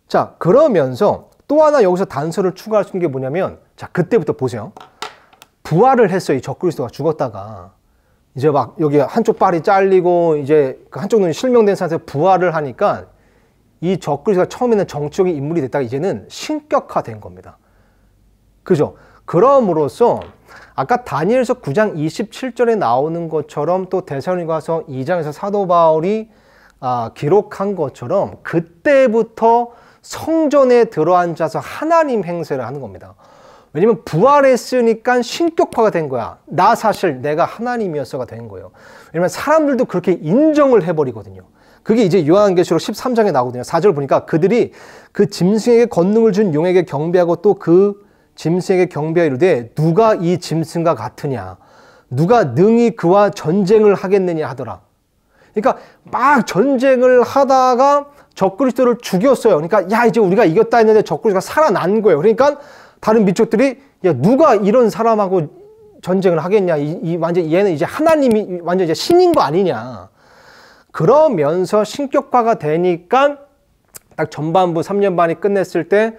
자, 그러면서 또 하나 여기서 단서를 추가할 수 있는 게 뭐냐면, 자, 그때부터 보세요. 부활을 했어요. 이 적그리스도가 죽었다가 이제 막 여기 한쪽 발이 잘리고 이제 그 한쪽 눈이 실명된 상태에서 부활을 하니까 이 적그리스도가 처음에는 정치적인 인물이 됐다가 이제는 신격화된 겁니다. 그죠? 그럼으로써 아까 다니엘서 9장 27절에 나오는 것처럼 또 데살로니가서 2장에서 사도 바울이 기록한 것처럼 그때부터 성전에 들어앉아서 하나님 행세를 하는 겁니다. 왜냐면 부활했으니까 신격화가 된 거야. 나 사실 내가 하나님이었어가 된 거예요. 왜냐면 사람들도 그렇게 인정을 해버리거든요. 그게 이제 요한계시록 13장에 나오거든요. 4절 보니까 그들이 그 짐승에게 권능을 준 용에게 경배하고 또 그 짐승에게 경배하여 이르되 누가 이 짐승과 같으냐, 누가 능히 그와 전쟁을 하겠느냐 하더라. 그러니까 막 전쟁을 하다가 적그리스도를 죽였어요. 그러니까 야 이제 우리가 이겼다 했는데 적그리스도가 살아난 거예요. 그러니까 다른 민족들이 야 누가 이런 사람하고 전쟁을 하겠냐. 완전 얘는 이제 하나님이 완전 이제 신인 거 아니냐. 그러면서 신격화가 되니까 딱 전반부 3년 반이 끝냈을 때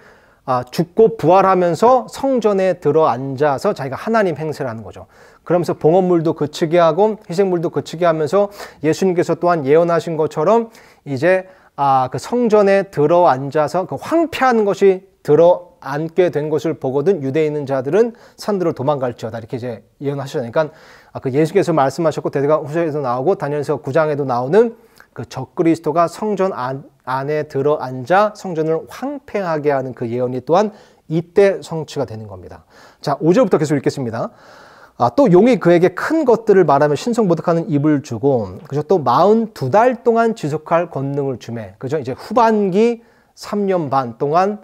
죽고 부활하면서 성전에 들어앉아서 자기가 하나님 행세를 하는 거죠. 그러면서 봉헌물도 그치게 하고 희생물도 그치게 하면서 예수님께서 또한 예언하신 것처럼 이제 그 성전에 들어앉아서 그 황폐한 것이 들어앉게 된 것을 보거든 유대에 있는 자들은 산들을 도망갈지어다 이렇게 이제 예언하셨으니까 그러니까 그 예수께서 말씀하셨고 데드가후서에도 나오고 다니엘서 9장에도 나오는 그 적그리스도가 성전 안에 들어앉아 성전을 황폐하게 하는 그 예언이 또한 이때 성취가 되는 겁니다. 자, 5절부터 계속 읽겠습니다. 또 용이 그에게 큰 것들을 말하며 신성모독하는 입을 주고 그죠? 또 42달 동안 지속할 권능을 주매 그죠? 이제 후반기 3년 반 동안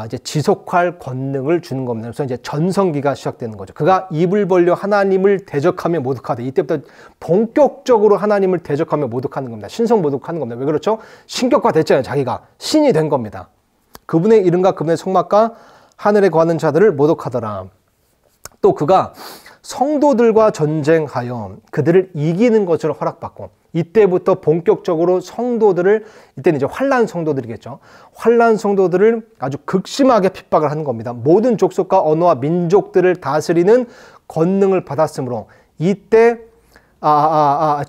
이제 지속할 권능을 주는 겁니다. 그래서 이제 전성기가 시작되는 거죠. 그가 입을 벌려 하나님을 대적하며 모독하되 이때부터 본격적으로 하나님을 대적하며 모독하는 겁니다. 신성 모독하는 겁니다. 왜 그렇죠? 신격화 됐잖아요. 자기가 신이 된 겁니다. 그분의 이름과 그분의 성막과 하늘에 거하는 자들을 모독하더라. 또 그가 성도들과 전쟁하여 그들을 이기는 것을 허락받고 이때부터 본격적으로 성도들을 이때는 이제 환난 성도들이겠죠. 환난 성도들을 아주 극심하게 핍박을 하는 겁니다. 모든 족속과 언어와 민족들을 다스리는 권능을 받았으므로 이때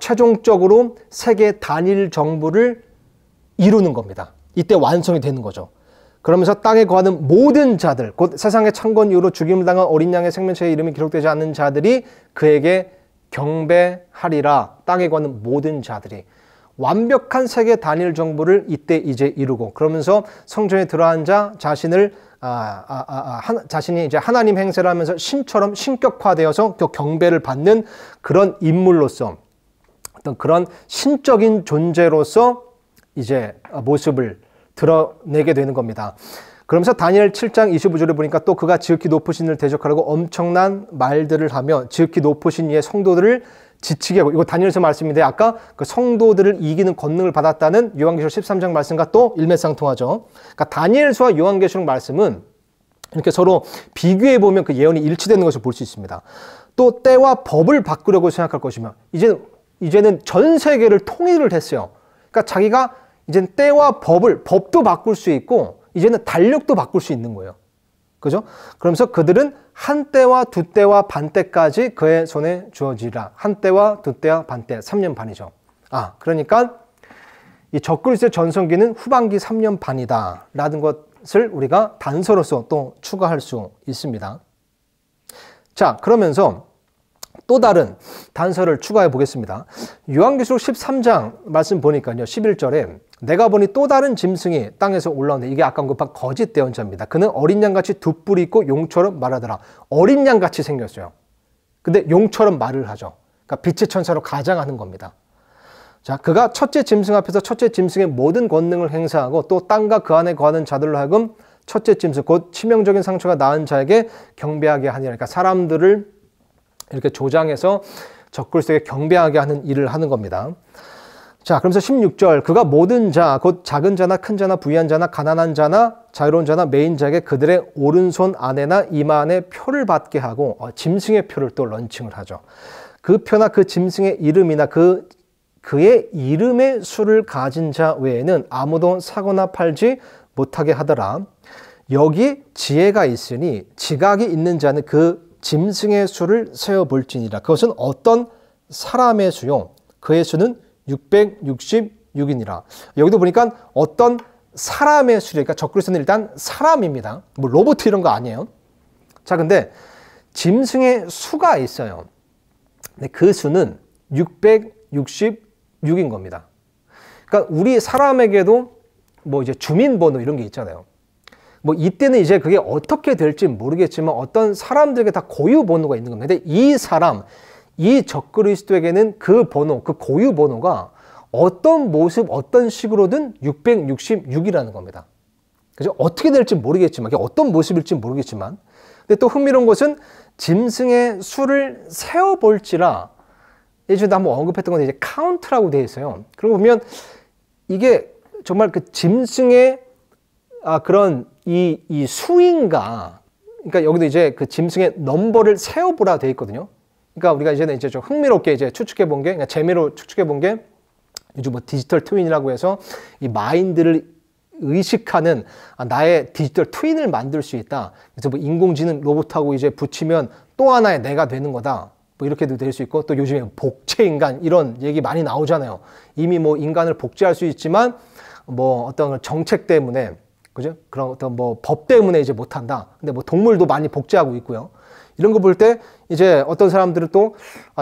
최종적으로 세계 단일 정부를 이루는 겁니다. 이때 완성이 되는 거죠. 그러면서 땅에 거하는 모든 자들, 곧 세상의 창건 이후로 죽임을 당한 어린 양의 생명책에 이름이 기록되지 않는 자들이 그에게 경배하리라. 땅에 거하는 모든 자들이 완벽한 세계 단일 정부를 이때 이제 이루고 그러면서 성전에 들어앉아 자신이 이제 하나님 행세를 하면서 신처럼 신격화되어서 경배를 받는 그런 인물로서 어떤 그런 신적인 존재로서 이제 모습을 드러내게 되는 겁니다. 그러면서 다니엘 7장 25절에 보니까 또 그가 지극히 높으신 이를 대적하려고 엄청난 말들을 하며 지극히 높으신 이의 성도들을 지치게 하고 이거 다니엘서 말씀인데 아까 그 성도들을 이기는 권능을 받았다는 요한계시록 13장 말씀과 또 일맥상통하죠. 그러니까 다니엘서와 요한계시록 말씀은 이렇게 서로 비교해 보면 그 예언이 일치되는 것을 볼 수 있습니다. 또 때와 법을 바꾸려고 생각할 것이며 이제는 전 세계를 통일을 했어요. 그러니까 자기가 이제는 때와 법도 바꿀 수 있고 이제는 달력도 바꿀 수 있는 거예요. 그죠? 그러면서 그들은 한 때와 두 때와 반 때까지 그의 손에 주어지리라. 한 때와 두 때와 반 때, 3년 반이죠. 그러니까 이 적그리스도의 전성기는 후반기 3년 반이다 라는 것을 우리가 단서로서 또 추가할 수 있습니다. 자, 그러면서 또 다른 단서를 추가해 보겠습니다. 요한계시록 13장 말씀 보니까요. 11절에 내가 보니 또 다른 짐승이 땅에서 올라오는데 이게 아까 언급한 거짓 대언자입니다. 그는 어린 양같이 두 뿔이 있고 용처럼 말하더라. 어린 양같이 생겼어요. 근데 용처럼 말을 하죠. 그러니까 빛의 천사로 가장하는 겁니다. 자, 그가 첫째 짐승 앞에서 첫째 짐승의 모든 권능을 행사하고 또 땅과 그 안에 거하는 자들로 하여금 첫째 짐승 곧 치명적인 상처가 나은 자에게 경배하게 하니라. 그러니까 사람들을 이렇게 조장해서 적그리스도에게 경배하게 하는 일을 하는 겁니다. 자, 그러면서 16절 그가 모든 자 곧 작은 자나 큰 자나 부유한 자나 가난한 자나 자유로운 자나 매인 자에게 그들의 오른손 안에나 이마 안에 표를 받게 하고 짐승의 표를 또 런칭을 하죠. 그 표나 그 짐승의 이름이나 그의 이름의 수를 가진 자 외에는 아무도 사거나 팔지 못하게 하더라. 여기 지혜가 있으니 지각이 있는 자는 그 짐승의 수를 세어볼지니라. 그것은 어떤 사람의 수요 그의 수는 666이니라. 여기도 보니까 어떤 사람의 수니까 적그리스도는 일단 사람입니다. 뭐 로봇 이런 거 아니에요. 자, 근데 짐승의 수가 있어요. 근데 그 수는 666인 겁니다. 그러니까 우리 사람에게도 뭐 이제 주민번호 이런 게 있잖아요. 뭐 이때는 이제 그게 어떻게 될지 모르겠지만 어떤 사람들에게 다 고유 번호가 있는 겁니다. 근데 이 적그리스도에게는 그 번호, 그 고유 번호가 어떤 모습, 어떤 식으로든 666이라는 겁니다. 그죠? 어떻게 될지 모르겠지만, 어떤 모습일지 모르겠지만, 근데 또 흥미로운 것은 짐승의 수를 세어볼지라 예전에도 한번 언급했던 건데 이제 카운트라고 되어 있어요. 그러고 보면 이게 정말 그 짐승의 그런 이 수인가, 그러니까 여기도 이제 그 짐승의 넘버를 세어보라 되어 있거든요. 그러니까 우리가 이제는 이제 좀 흥미롭게 이제 추측해 본 게, 그러니까 재미로 추측해 본 게 요즘 뭐 디지털 트윈이라고 해서 이 마인드를 의식하는 나의 디지털 트윈을 만들 수 있다. 그래서 뭐 인공지능 로봇하고 이제 붙이면 또 하나의 내가 되는 거다. 뭐 이렇게도 될 수 있고, 또 요즘에 복제 인간 이런 얘기 많이 나오잖아요. 이미 뭐 인간을 복제할 수 있지만 뭐 어떤 정책 때문에, 그죠? 그런 어떤 뭐 법 때문에 이제 못한다. 근데 뭐 동물도 많이 복제하고 있고요. 이런 거 볼 때 이제 어떤 사람들은 또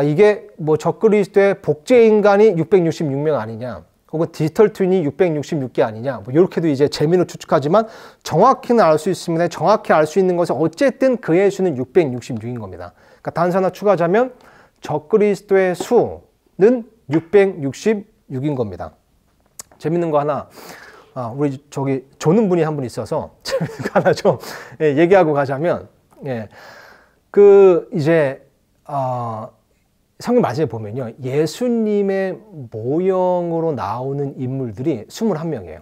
이게 뭐 적그리스도의 복제 인간이 666명 아니냐, 혹은 디지털 트윈이 666개 아니냐, 뭐 이렇게도 이제 재미로 추측하지만 정확히는 알 수 있습니다. 정확히 알 수 있는 것은 어쨌든 그의 수는 666인 겁니다. 그러니까 단서 하나 추가하자면 적그리스도의 수는 666인 겁니다. 재밌는 거 하나, 우리 저기 조는 분이 한 분 있어서 재밌는 거 하나 좀 얘기하고 가자면, 그 이제 성경 말씀에 보면요, 예수님의 모형으로 나오는 인물들이 21명이에요.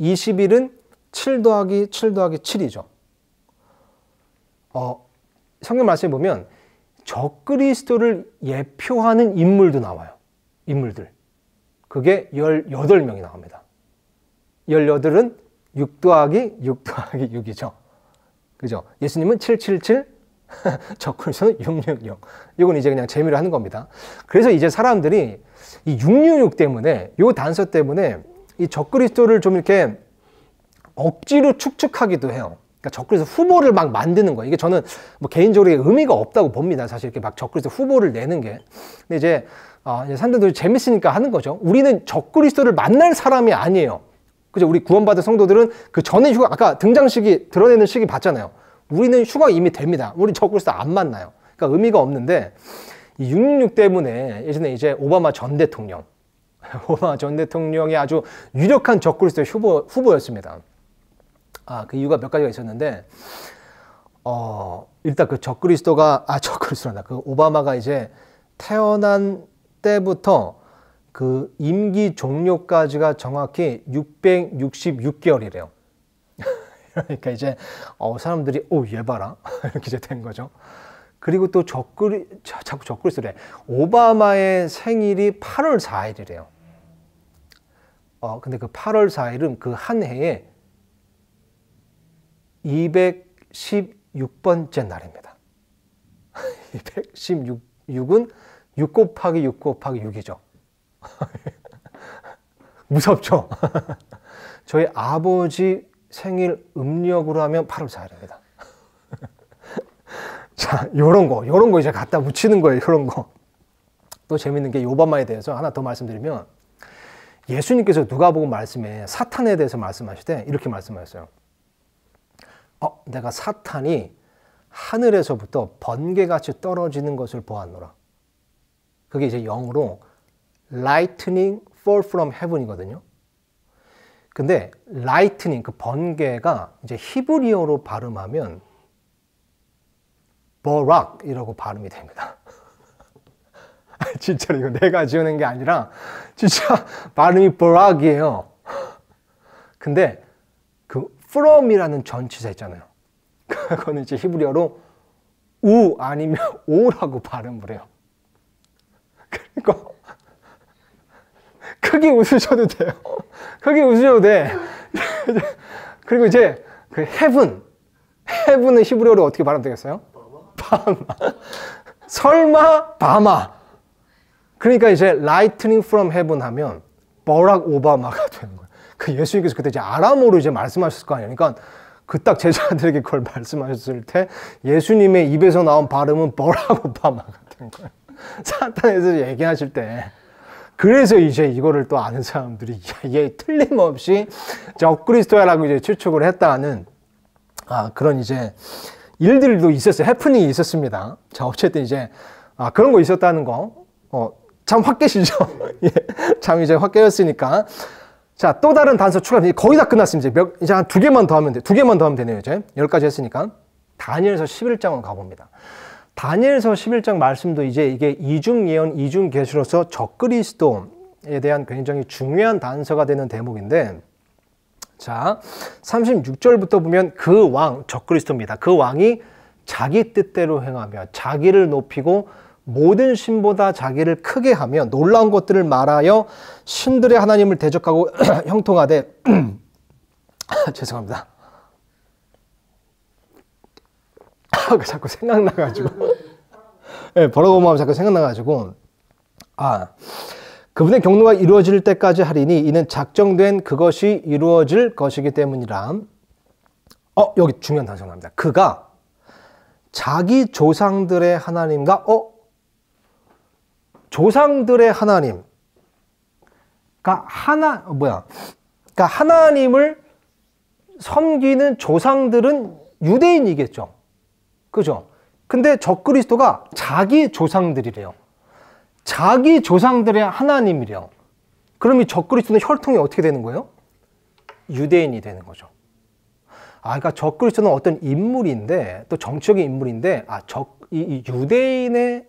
20일은 7 더하기 7 더하기 7이죠. 성경 말씀에 보면 적그리스도를 예표하는 인물도 나와요. 인물들. 그게 18명이 나옵니다. 18은 6 더하기 6 더하기 6이죠. 그죠? 예수님은 777, 적그리스도는 666. 이건 이제 그냥 재미로 하는 겁니다. 그래서 이제 사람들이 이 666 때문에, 요 단서 때문에 이 적그리스도를 좀 이렇게 억지로 축축하기도 해요. 그러니까 적그리스도 후보를 막 만드는 거예요. 이게 저는 뭐 개인적으로 의미가 없다고 봅니다. 사실 이렇게 막 적그리스도 후보를 내는 게. 근데 이제 사람들도 재밌으니까 하는 거죠. 우리는 적그리스도를 만날 사람이 아니에요. 그죠? 우리 구원받은 성도들은 그 전에 휴가, 아까 등장식이 드러내는 시기 봤잖아요. 우리는 휴가 이미 됩니다. 우리 적그리스도 안 만나요. 그러니까 의미가 없는데, 이 666 때문에 예전에 이제 오바마 전 대통령, 오바마 전 대통령이 아주 유력한 적그리스도 후보였습니다. 그 이유가 몇 가지가 있었는데, 일단 그 적그리스도란다. 그 오바마가 이제 태어난 때부터 그 임기 종료까지가 정확히 666개월이래요. 그러니까 이제 사람들이 얘 봐라 이렇게 이제 된 거죠. 그리고 또 자꾸 적그리스도래. 오바마의 생일이 8월 4일이래요. 근데 그 8월 4일은 그 한 해에 216번째 날입니다. 216은 6 곱하기 6 곱하기 6이죠. 무섭죠? 저희 아버지 생일 음력으로 하면 8월 4일입니다. 자, 요런 거 이제 갖다 붙이는 거예요, 요런 거. 또 재밌는 게 오바마에 대해서 하나 더 말씀드리면, 예수님께서 누가복음 말씀에 사탄에 대해서 말씀하실 때 이렇게 말씀하셨어요. 내가 사탄이 하늘에서부터 번개같이 떨어지는 것을 보았노라. 그게 이제 영어로 lightning fall from heaven이거든요. 근데 lightning, 그 번개가 이제 히브리어로 발음하면 버락이라고 발음이 됩니다. 진짜로 이거 내가 지어낸 게 아니라 진짜 발음이 버락이에요. 근데 그 from이라는 전치사 있잖아요. 그거는 이제 히브리어로 우 아니면 오라고 발음을 해요. 그러니까 크게 웃으셔도 돼요. 크게 웃으셔도 돼. 그리고 이제 그 heaven은 히브리어로 어떻게 발음 되겠어요? 바마. 설마 바마. 그러니까 이제 lightning from heaven 하면 버락 오바마가 되는 거예요. 그 예수님께서 그때 이제 아람어로 이제 말씀하셨을 거 아니에요. 그러니까 그 딱 제자들에게 그걸 말씀하셨을 때 예수님의 입에서 나온 발음은 버락 오바마가 된 거예요. 사탄에서 얘기하실 때. 그래서 이제 이거를 또 아는 사람들이 얘 틀림없이 적그리스도야라고 이제 추측을 했다는 그런 이제 일들도 있었어요. 해프닝이 있었습니다. 자, 어쨌든 이제 그런 거 있었다는 거 참 확 깨시죠? 예, 참 이제 확 깨졌으니까. 자, 또 다른 단서 추가. 거의 다 끝났습니다. 이제 한 2개만 더 하면 돼. 2개만 더 하면 되네요. 이제 10가지 했으니까. 다니엘서 11장으로 가봅니다. 다니엘서 11장 말씀도 이제 이게 이중 예언, 이중 계시로서 적그리스도에 대한 굉장히 중요한 단서가 되는 대목인데, 자, 36절부터 보면 그 왕, 적그리스도입니다. 그 왕이 자기 뜻대로 행하며 자기를 높이고 모든 신보다 자기를 크게 하며 놀라운 것들을 말하여 신들의 하나님을 대적하고 형통하되 죄송합니다. 자꾸 생각나가지고 네, 버러고마음 자꾸 생각나가지고 그분의 경로가 이루어질 때까지 하리니 이는 작정된 그것이 이루어질 것이기 때문이라. 여기 중요한 단서가 나옵니다. 그가 자기 조상들의 하나님과 조상들의 하나님 그러니까 하나님을 섬기는 조상들은 유대인이겠죠. 그죠? 근데 적그리스도가 자기 조상들이래요. 자기 조상들의 하나님이래요. 그럼 이 적그리스도는 혈통이 어떻게 되는 거예요? 유대인이 되는 거죠. 그러니까 적그리스도는 어떤 인물인데, 또 정치적인 인물인데, 이 유대인의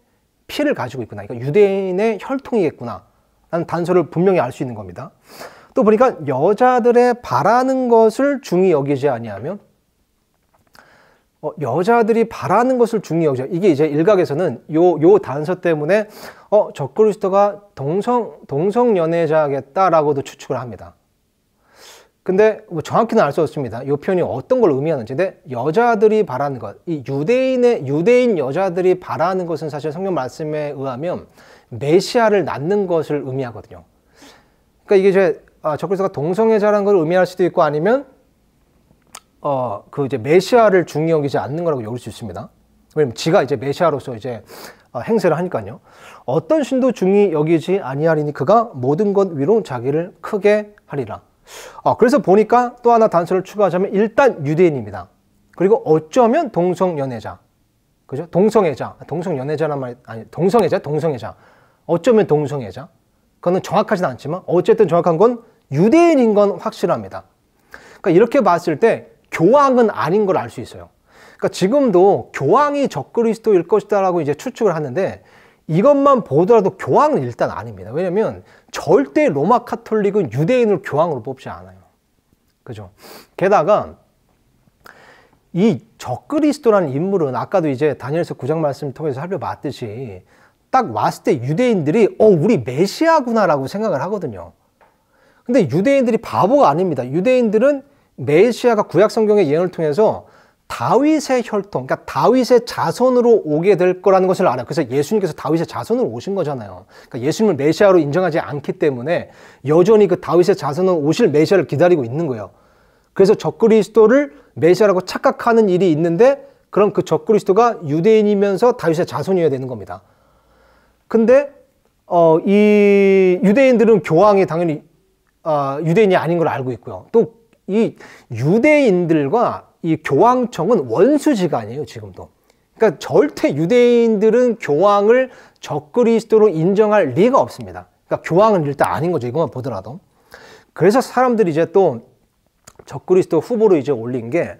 피를 가지고 있구나. 그러니까 유대인의 혈통이겠구나. 라는 단서를 분명히 알 수 있는 겁니다. 또 보니까 여자들의 바라는 것을 중히 여기지 아니하면, 여자들이 바라는 것을 중히 여기죠. 이게 이제 일각에서는 요 단서 때문에 적그리스도가 동성 연애자겠다라고도 추측을 합니다. 근데 뭐 정확히는 알 수 없습니다. 이 표현이 어떤 걸 의미하는지. 근데 여자들이 바라는 것, 이 유대인 여자들이 바라는 것은 사실 성경 말씀에 의하면 메시아를 낳는 것을 의미하거든요. 그러니까 이게 이제 적그리스도가 동성애자라는 걸 의미할 수도 있고, 아니면 이제 메시아를 중히 여기지 않는 거라고 여길 수 있습니다. 왜냐면 지가 이제 메시아로서 이제 행세를 하니까요. 어떤 신도 중히 여기지 아니하리니 그가 모든 것 위로 자기를 크게 하리라. 그래서 보니까 또 하나 단서를 추가하자면 일단 유대인입니다. 그리고 어쩌면 동성연애자. 그죠? 동성연애자란 말이 아니, 동성애자. 어쩌면 동성애자. 그거는 정확하진 않지만 어쨌든 정확한 건 유대인인 건 확실합니다. 그러니까 이렇게 봤을 때 교황은 아닌 걸 알 수 있어요. 그러니까 지금도 교황이 적그리스도일 것이다라고 이제 추측을 하는데, 이것만 보더라도 교황은 일단 아닙니다. 왜냐면 절대 로마 카톨릭은 유대인을 교황으로 뽑지 않아요. 그죠? 게다가 이 적그리스도라는 인물은 아까도 이제 다니엘서 9장 말씀을 통해서 살펴봤듯이 딱 왔을 때 유대인들이 우리 메시아구나라고 생각을 하거든요. 근데 유대인들이 바보가 아닙니다. 유대인들은 메시아가 구약 성경의 예언을 통해서 다윗의 혈통, 그러니까 다윗의 자손으로 오게 될 거라는 것을 알아요. 그래서 예수님께서 다윗의 자손으로 오신 거잖아요. 그러니까 예수님을 메시아로 인정하지 않기 때문에 여전히 그 다윗의 자손으로 오실 메시아를 기다리고 있는 거예요. 그래서 적그리스도를 메시아라고 착각하는 일이 있는데, 그럼 그 적그리스도가 유대인이면서 다윗의 자손이어야 되는 겁니다. 근데 이 유대인들은 교황이 당연히 유대인이 아닌 걸 알고 있고요. 또 이 유대인들과 이 교황청은 원수지간이에요, 지금도. 그러니까 절대 유대인들은 교황을 적그리스도로 인정할 리가 없습니다. 그러니까 교황은 일단 아닌 거죠, 이것만 보더라도. 그래서 사람들이 이제 또 적그리스도 후보로 이제 올린 게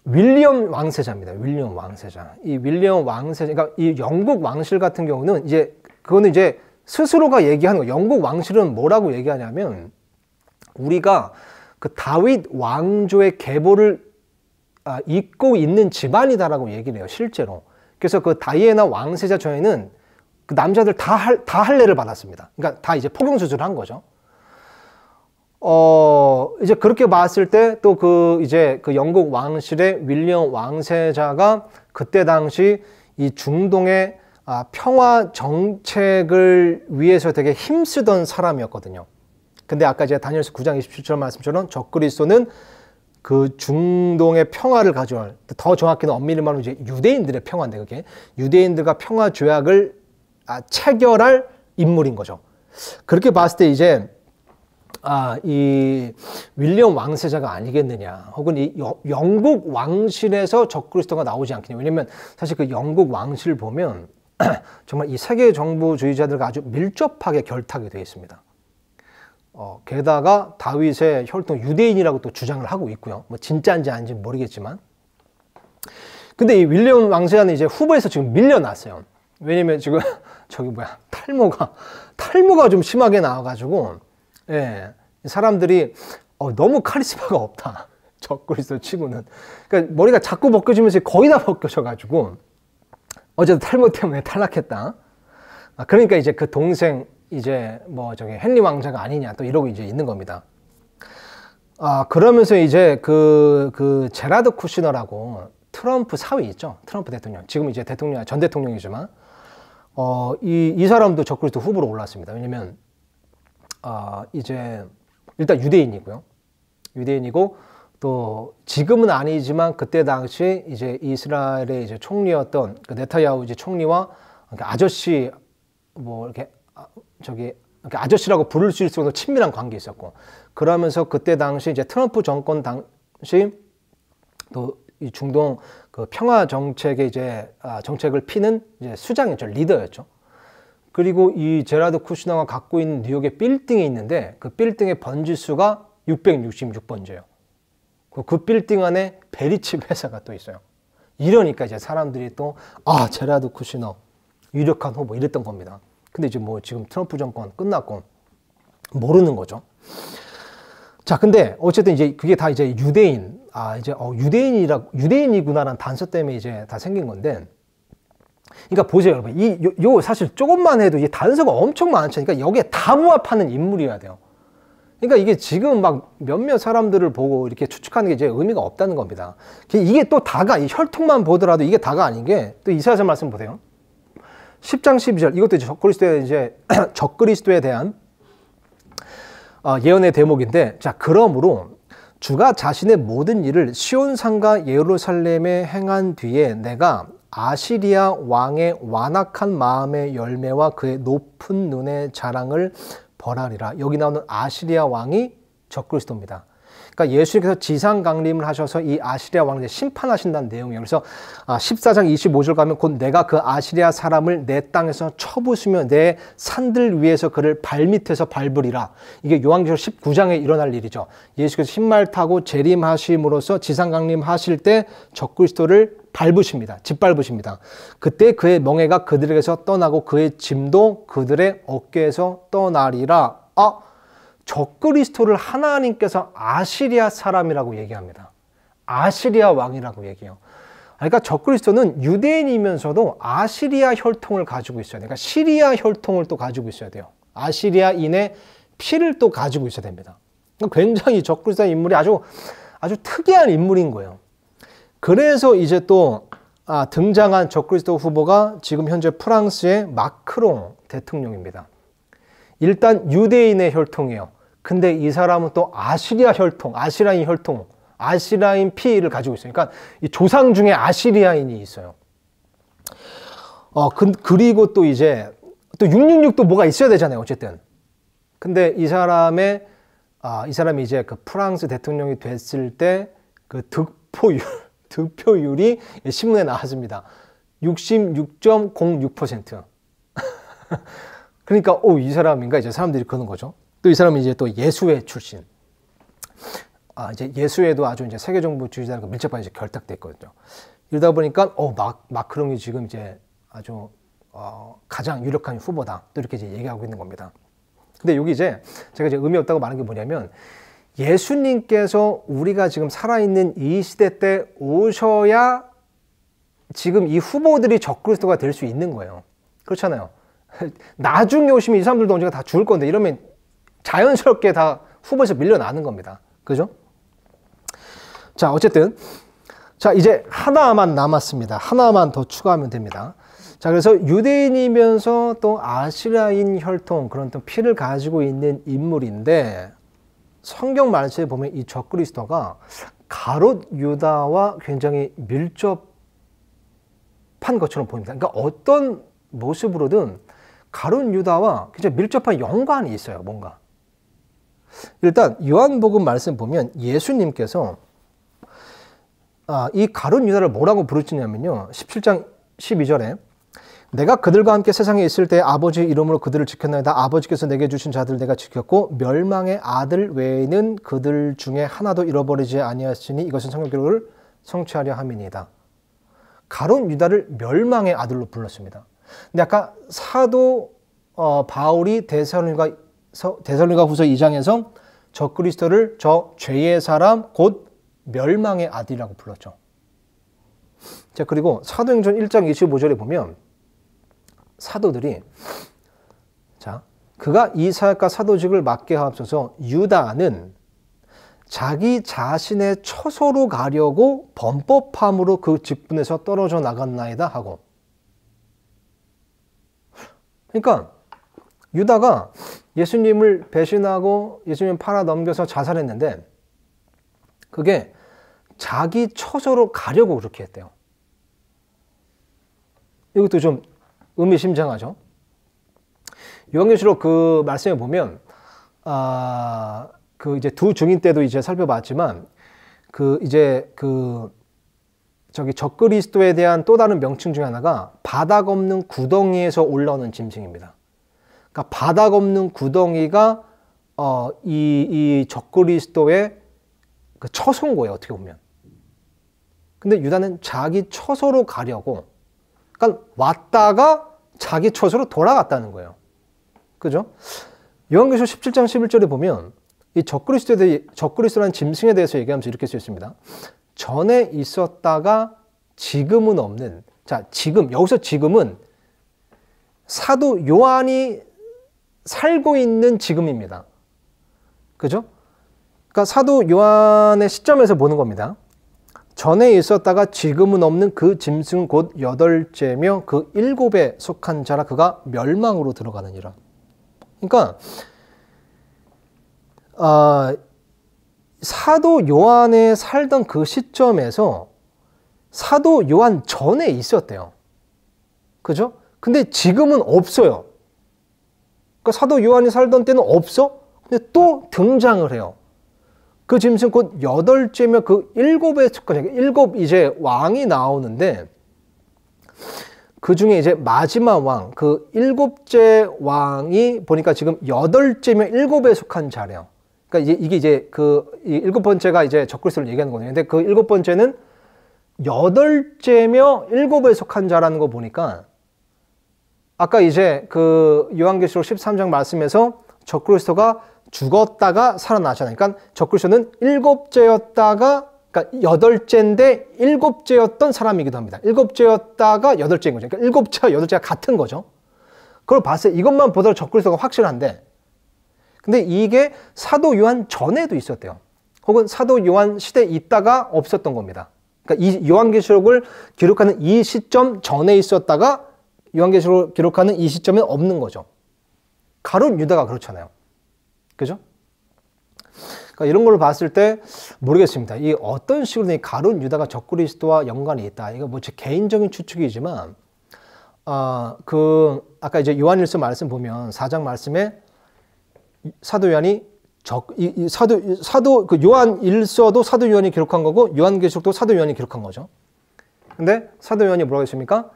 윌리엄 왕세자입니다. 윌리엄 왕세자. 이 윌리엄 왕세자, 그러니까 이 영국 왕실 같은 경우는 그거는 이제 스스로가 얘기하는 거예요. 영국 왕실은 뭐라고 얘기하냐면, 우리가 그 다윗 왕조의 계보를 잇고 있는 집안이다라고 얘기를 해요, 실제로. 그래서 그 다이애나 왕세자 전에는 그 남자들 다 할례를 받았습니다. 그러니까 다 이제 포경수술을 한 거죠. 이제 그렇게 봤을 때 또 이제 그 영국 왕실의 윌리엄 왕세자가 그때 당시 이 중동의 평화 정책을 위해서 되게 힘쓰던 사람이었거든요. 근데 아까 제가 다니엘서 9장 27절 말씀처럼 적그리스도는 그 중동의 평화를 가져올, 더 정확히는 엄밀히 말하면 이제 유대인들의 평화인데, 그게 유대인들과 평화 조약을 체결할 인물인 거죠. 그렇게 봤을 때 이제 이 윌리엄 왕세자가 아니겠느냐, 혹은 이 영국 왕실에서 적그리스도가 나오지 않겠냐. 왜냐면 사실 그 영국 왕실 보면 정말 이 세계 정부주의자들과 아주 밀접하게 결탁이 되어 있습니다. 게다가 다윗의 혈통 유대인이라고 또 주장을 하고 있고요. 뭐 진짜인지 아닌지 모르겠지만, 근데 이 윌리엄 왕세자는 이제 후보에서 지금 밀려났어요. 왜냐면 지금 탈모가 좀 심하게 나와가지고, 예, 사람들이 너무 카리스마가 없다. 적그리스도 치고는. 그러니까 머리가 자꾸 벗겨지면서 거의 다 벗겨져가지고, 어쨌든 탈모 때문에 탈락했다. 그러니까 이제 그 동생, 이제 헨리 왕자가 아니냐, 또 이러고 이제 있는 겁니다. 그러면서 이제 그 제라드 쿠시너라고 트럼프 사위 있죠? 트럼프 대통령. 지금 이제 전 대통령이지만, 이 사람도 적그리스도 후보로 올랐습니다. 왜냐면, 이제, 일단 유대인이고요. 유대인이고, 또, 지금은 아니지만, 그때 당시 이제 이스라엘의 이제 총리였던 그 네타야후 이제 총리와 아저씨, 이렇게 아저씨라고 부를 수 있을 정도로 친밀한 관계 있었고, 그러면서 그때 당시 이제 트럼프 정권 당시 또 이 중동 그 평화 정책의 이제 정책을 피는 이제 수장이었죠. 리더였죠. 그리고 이 제라드 쿠시너가 갖고 있는 뉴욕의 빌딩이 있는데 그 빌딩의 번지수가 666번지예요. 그 빌딩 안에 베리칩 회사가 또 있어요. 이러니까 이제 사람들이 또 제라드 쿠시너 유력한 후보 이랬던 겁니다. 근데 이제 지금 트럼프 정권 끝났고 모르는 거죠. 자, 근데 어쨌든 이제 그게 다 이제 유대인, 유대인이구나라는 단서 때문에 이제 다 생긴 건데, 그러니까 보세요, 여러분. 요 사실 조금만 해도 이 단서가 엄청 많죠. 그러니까 여기에 다 부합하는 인물이어야 돼요. 그러니까 이게 지금 막 몇몇 사람들을 보고 이렇게 추측하는 게 이제 의미가 없다는 겁니다. 이게 또 다가, 이 혈통만 보더라도 이게 다가 아닌 게, 또 이사야서 말씀 보세요. 10장 12절, 이것도 이제 적그리스도에 대한 예언의 대목인데, 자, 그러므로 주가 자신의 모든 일을 시온산과 예루살렘에 행한 뒤에 내가 아시리아 왕의 완악한 마음의 열매와 그의 높은 눈의 자랑을 벌하리라. 여기 나오는 아시리아 왕이 적그리스도입니다. 그러니까 예수님께서 지상 강림을 하셔서 이 아시리아 왕을 심판하신다는 내용이에요. 그래서 14장 25절 가면 곧 내가 그 아시리아 사람을 내 땅에서 쳐부수며 내 산들 위에서 그를 발밑에서 밟으리라. 이게 요한계시록 19장에 일어날 일이죠. 예수께서 흰말 타고 재림하심으로써 지상 강림하실 때 적그리스도를 밟으십니다. 짓밟으십니다. 그때 그의 멍에가 그들에게서 떠나고 그의 짐도 그들의 어깨에서 떠나리라. 적그리스도를 하나님께서 아시리아 사람이라고 얘기합니다. 아시리아 왕이라고 얘기해요. 그러니까 적그리스도는 유대인이면서도 아시리아 혈통을 가지고 있어야 돼요. 그러니까 시리아 혈통을 또 가지고 있어야 돼요. 아시리아인의 피를 또 가지고 있어야 됩니다. 굉장히 적그리스도 인물이 아주 특이한 인물인 거예요. 그래서 이제 또 등장한 적그리스도 후보가 지금 현재 프랑스의 마크롱 대통령입니다. 일단 유대인의 혈통이에요. 근데 이 사람은 또 아시리아 혈통, 아시라인 혈통, 아시라인 피를 가지고 있어요. 그러니까 이 조상 중에 아시리아인이 있어요. 그리고 또 이제 또 666도 뭐가 있어야 되잖아요. 어쨌든. 근데 이 사람이 이제 그 프랑스 대통령이 됐을 때 그 득표율이 신문에 나왔습니다. 66.06%. 그러니까 이 사람인가 이제 사람들이 그러는 거죠. 또 이 사람은 이제 또 예수회 출신. 이제 예수회도 아주 이제 세계 정부 주지자들과 밀접하게 이제 결탁됐거든요. 이러다 보니까 마크롱이 지금 이제 아주 가장 유력한 후보다. 또 이렇게 이제 얘기하고 있는 겁니다. 근데 여기 이제 제가 이제 의미 없다고 말하는 게 뭐냐면 예수님께서 우리가 지금 살아있는 이 시대 때 오셔야 지금 이 후보들이 적그리스도가 될 수 있는 거예요. 그렇잖아요. 나중에 오시면 이 사람들도 언젠가 다 죽을 건데 이러면 자연스럽게 다 후보에서 밀려나는 겁니다. 그죠? 자, 어쨌든 자, 이제 하나만 남았습니다. 하나만 더 추가하면 됩니다. 자, 그래서 유대인이면서 또 아시라인 혈통, 그런 또 피를 가지고 있는 인물인데 성경 말씀에 보면 이 적그리스도가 가롯 유다와 굉장히 밀접한 것처럼 보입니다. 그러니까 어떤 모습으로든 가룟 유다와 굉장히 밀접한 연관이 있어요. 뭔가. 일단 요한복음 말씀 보면 예수님께서 이 가룟 유다를 뭐라고 부르시냐면요. 17장 12절에 내가 그들과 함께 세상에 있을 때 아버지 이름으로 그들을 지켰나이다. 아버지께서 내게 주신 자들 내가 지켰고 멸망의 아들 외에는 그들 중에 하나도 잃어버리지 아니하시니 이것은 성경 기록을 성취하려 함이니이다. 가룟 유다를 멸망의 아들로 불렀습니다. 근데 아까 사도 바울이 데살로니가 후서 2장에서 적그리스도를 저 죄의 사람 곧 멸망의 아들이라고 불렀죠. 자, 그리고 사도행전 1장 25절에 보면 사도들이 자, 그가 이 사역과 사도직을 맡게 하옵소서. 유다는 자기 자신의 처소로 가려고 범법함으로 그 직분에서 떨어져 나갔나이다 하고. 그러니까 유다가 예수님을 배신하고 예수님 팔아 넘겨서 자살했는데 그게 자기 처소로 가려고 그렇게 했대요. 이것도 좀 의미심장하죠. 요한계시록 그 말씀에 보면 그 이제 두 증인 때도 이제 살펴봤지만 저기 적그리스도에 대한 또 다른 명칭 중에 하나가 바닥 없는 구덩이에서 올라오는 짐승입니다. 그러니까 바닥 없는 구덩이가 이 적그리스도의 그 처소인 거예요, 어떻게 보면. 근데 유다는 자기 처소로 가려고, 그러니까 왔다가 자기 처소로 돌아갔다는 거예요. 그죠? 요한계시록 17장 11절에 보면 이 적그리스도라는 짐승에 대해서 얘기하면서 이렇게 써 있습니다. 전에 있었다가 지금은 없는. 자, 지금, 여기서 지금은 사도 요한이 살고 있는 지금입니다. 그죠? 그러니까 사도 요한의 시점에서 보는 겁니다. 전에 있었다가 지금은 없는 그 짐승 곧 여덟째며 그 일곱에 속한 자라 그가 멸망으로 들어가느니라. 그러니까 사도 요한에 살던 그 시점에서 사도 요한 전에 있었대요. 그죠? 근데 지금은 없어요. 그러니까 사도 요한이 살던 때는 없어? 근데 또 등장을 해요. 그 짐승 곧 여덟째며 그 일곱에 속한, 일곱 이제 왕이 나오는데 그 중에 이제 마지막 왕, 그 일곱째 왕이 보니까 지금 여덟째며 일곱에 속한 자래요. 그러니까 이게 이제 그 일곱 번째가 이제 적그리스도를 얘기하는 거네요. 근데 그 일곱 번째는 여덟째며 일곱에 속한 자라는 거 보니까 아까 이제 그 요한계시록 13장 말씀에서 적그리스도가 죽었다가 살아나잖아요. 그러니까 적그리스도는 일곱째였다가, 그러니까 여덟째인데 일곱째였던 사람이기도 합니다. 일곱째였다가 여덟째인 거죠. 그러니까 일곱째와 여덟째가 같은 거죠. 그걸 봤어요. 이것만 보더라도 적그리스도가 확실한데, 근데 이게 사도 요한 전에도 있었대요. 혹은 사도 요한 시대에 있다가 없었던 겁니다. 그러니까 이 요한계시록을 기록하는 이 시점 전에 있었다가 요한계시록을 기록하는 이 시점에 없는 거죠. 가룟 유다가 그렇잖아요. 그죠? 그러니까 이런 걸 봤을 때 모르겠습니다. 이 어떤 식으로 이 가룟 유다가 적그리스도와 연관이 있다. 이거 뭐 제 개인적인 추측이지만, 아까 이제 요한일서 말씀 보면 4장 말씀에 사도 요한이 그 요한일서도 사도 요한이 기록한 거고 요한계시록도 사도 요한이 기록한 거죠. 근데 사도 요한이 뭐라고 했습니까?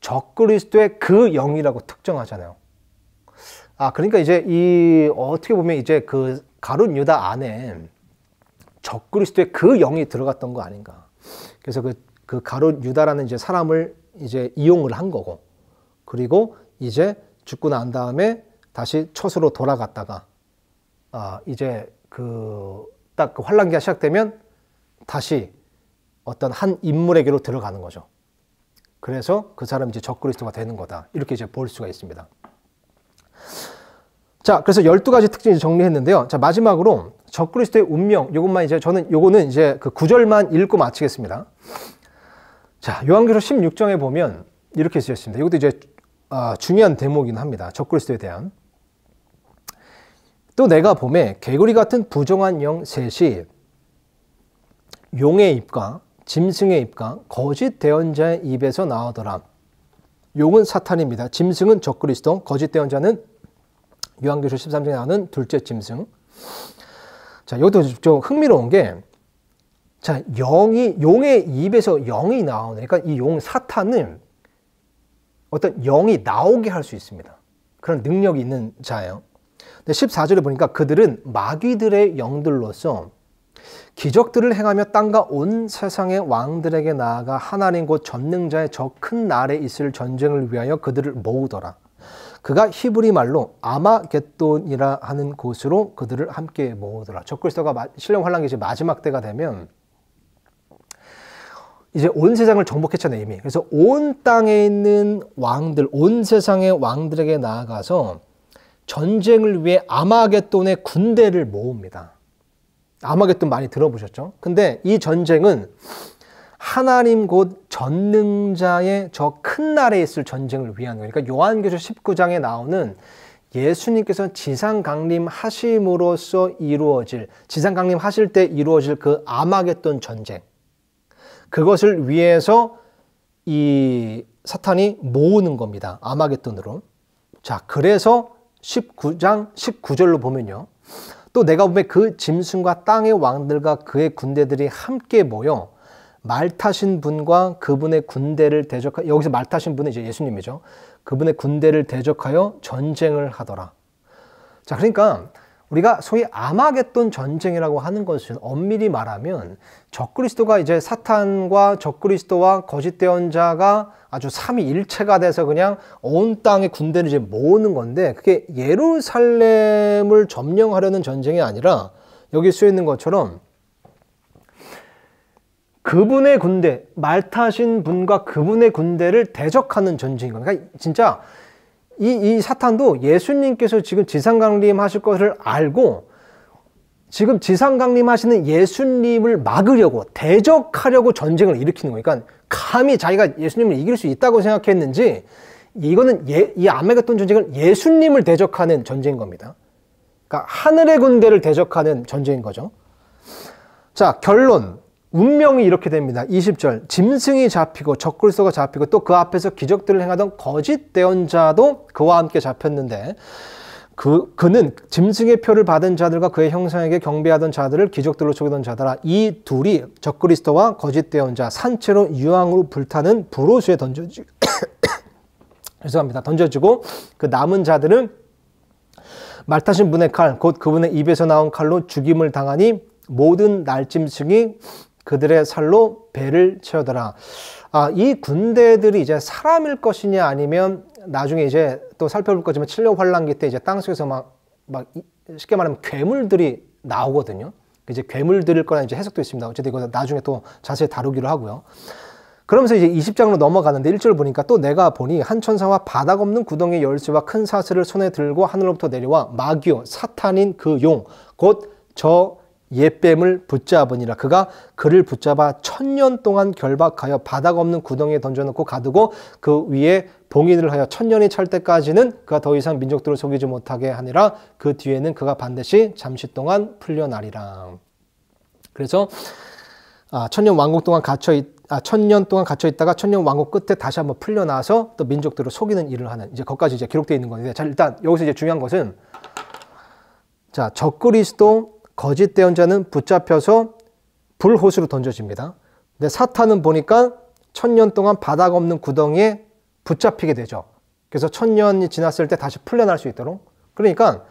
적그리스도의 그 영이라고 특정하잖아요. 그러니까 이제 어떻게 보면 이제 그 가룟 유다 안에 적그리스도의 그 영이 들어갔던 거 아닌가. 그래서 그 가룟 유다라는 이제 사람을 이제 이용을 한 거고, 그리고 이제 죽고 난 다음에 다시 처소로 돌아갔다가, 이제 딱 그 환란기가 시작되면 다시 어떤 한 인물에게로 들어가는 거죠. 그래서 그 사람이 이제 적그리스도가 되는 거다. 이렇게 이제 볼 수가 있습니다. 자, 그래서 12가지 특징을 정리했는데요. 자, 마지막으로 적그리스도의 운명, 요거는 이제 그 9절만 읽고 마치겠습니다. 자, 요한계시록 16장에 보면 이렇게 쓰였습니다. 이것도 이제 중요한 대목이긴 합니다. 적그리스도에 대한. 또 내가 보매 개구리 같은 부정한 영 셋이 용의 입과 짐승의 입과 거짓 대언자의 입에서 나오더라. 용은 사탄입니다. 짐승은 적그리스도, 거짓 대언자는 요한계시록 13장에 나오는 둘째 짐승. 자, 이것도 좀 흥미로운 게, 자, 용의 입에서 영이 나오네. 그러니까 이 용 사탄은 어떤 영이 나오게 할 수 있습니다. 그런 능력이 있는 자예요. 근데 14절에 보니까 그들은 마귀들의 영들로서 기적들을 행하며 땅과 온 세상의 왕들에게 나아가 하나님 곧 전능자의 저 큰 날에 있을 전쟁을 위하여 그들을 모으더라. 그가 히브리 말로 아마겟돈이라 하는 곳으로 그들을 함께 모으더라. 적그리스도가 신령 환란기 이제 마지막 때가 되면 이제 온 세상을 정복했잖아요, 이미. 그래서 온 땅에 있는 왕들, 온 세상의 왕들에게 나아가서 전쟁을 위해 아마겟돈의 군대를 모읍니다. 아마겟돈 많이 들어보셨죠? 근데 이 전쟁은 하나님 곧 전능자의 저 큰 날에 있을 전쟁을 위한 거예요. 그러니까 요한계시록 19장에 나오는 예수님께서 지상 강림하심으로써 이루어질, 지상 강림하실 때 이루어질 그 아마겟돈 전쟁, 그것을 위해서 이 사탄이 모으는 겁니다. 아마겟돈으로. 자, 그래서 19장 19절로 보면요. 또 내가 보면 그 짐승과 땅의 왕들과 그의 군대들이 함께 모여 말 타신 분과 그분의 군대를 대적하여, 여기서 말 타신 분은 이제 예수님이죠. 그분의 군대를 대적하여 전쟁을 하더라. 자, 그러니까 우리가 소위 아마겟돈 전쟁이라고 하는 것은 엄밀히 말하면 적그리스도가 이제 사탄과 적그리스도와 거짓 대언자가 아주 삼위일체가 돼서 그냥 온 땅의 군대를 이제 모으는 건데, 그게 예루살렘을 점령하려는 전쟁이 아니라 여기 쓰여 있는 것처럼 그분의 군대, 말 타신 분과 그분의 군대를 대적하는 전쟁인 겁니다. 그러니까 진짜 이 사탄도 예수님께서 지금 지상강림하실 것을 알고 지금 지상강림하시는 예수님을 막으려고, 대적하려고 전쟁을 일으키는 거예요. 그러니까 감히 자기가 예수님을 이길 수 있다고 생각했는지, 이거는 이 아마겟돈 전쟁은 예수님을 대적하는 전쟁인 겁니다. 그러니까 하늘의 군대를 대적하는 전쟁인 거죠. 자, 결론. 운명이 이렇게 됩니다. 20절. 짐승이 잡히고 적그리스도가 잡히고 또 그 앞에서 기적들을 행하던 거짓 대언자도 그와 함께 잡혔는데, 그는 짐승의 표를 받은 자들과 그의 형상에게 경배하던 자들을 기적들로 속이던 자더라. 이 둘이 적그리스도와 거짓 대언자 산채로 유황으로 불타는 불호수에 던져지고 죄송합니다. 던져지고 그 남은 자들은 말 타신 분의 칼, 곧 그분의 입에서 나온 칼로 죽임을 당하니 모든 날짐승이 그들의 살로 배를 채우더라. 이 군대들이 이제 사람일 것이냐 아니면 나중에 이제 또 살펴볼 거지만 7년 환란기 때 이제 땅속에서 막 쉽게 말하면 괴물들이 나오거든요. 이제 괴물들일 거라 이제 해석도 있습니다. 어쨌든 이거 나중에 또 자세히 다루기로 하고요. 그러면서 이제 20장으로 넘어가는데 1절 보니까 또 내가 보니 한 천사와 바닥 없는 구덩이 열쇠와 큰 사슬을 손에 들고 하늘로부터 내려와 마귀요 사탄인 그 용 곧 저 옛뱀을 붙잡으니라. 그가 그를 붙잡아 1000년 동안 결박하여 바닥 없는 구덩이에 던져놓고 가두고 그 위에 봉인을 하여 1000년이 찰 때까지는 그가 더 이상 민족들을 속이지 못하게 하니라. 그 뒤에는 그가 반드시 잠시 동안 풀려나리라. 그래서 1000년 왕국 동안 1000년 동안 갇혀 있다가 1000년 왕국 끝에 다시 한번 풀려나서 또 민족들을 속이는 일을 하는, 이제 거기까지 이제 기록되어 있는 건데, 자, 일단 여기서 이제 중요한 것은, 자, 적그리스도 거짓 대언자는 붙잡혀서 불호수로 던져집니다. 근데 사탄은 보니까 1000년 동안 바닥 없는 구덩이에 붙잡히게 되죠. 그래서 1000년이 지났을 때 다시 풀려날 수 있도록. 그러니까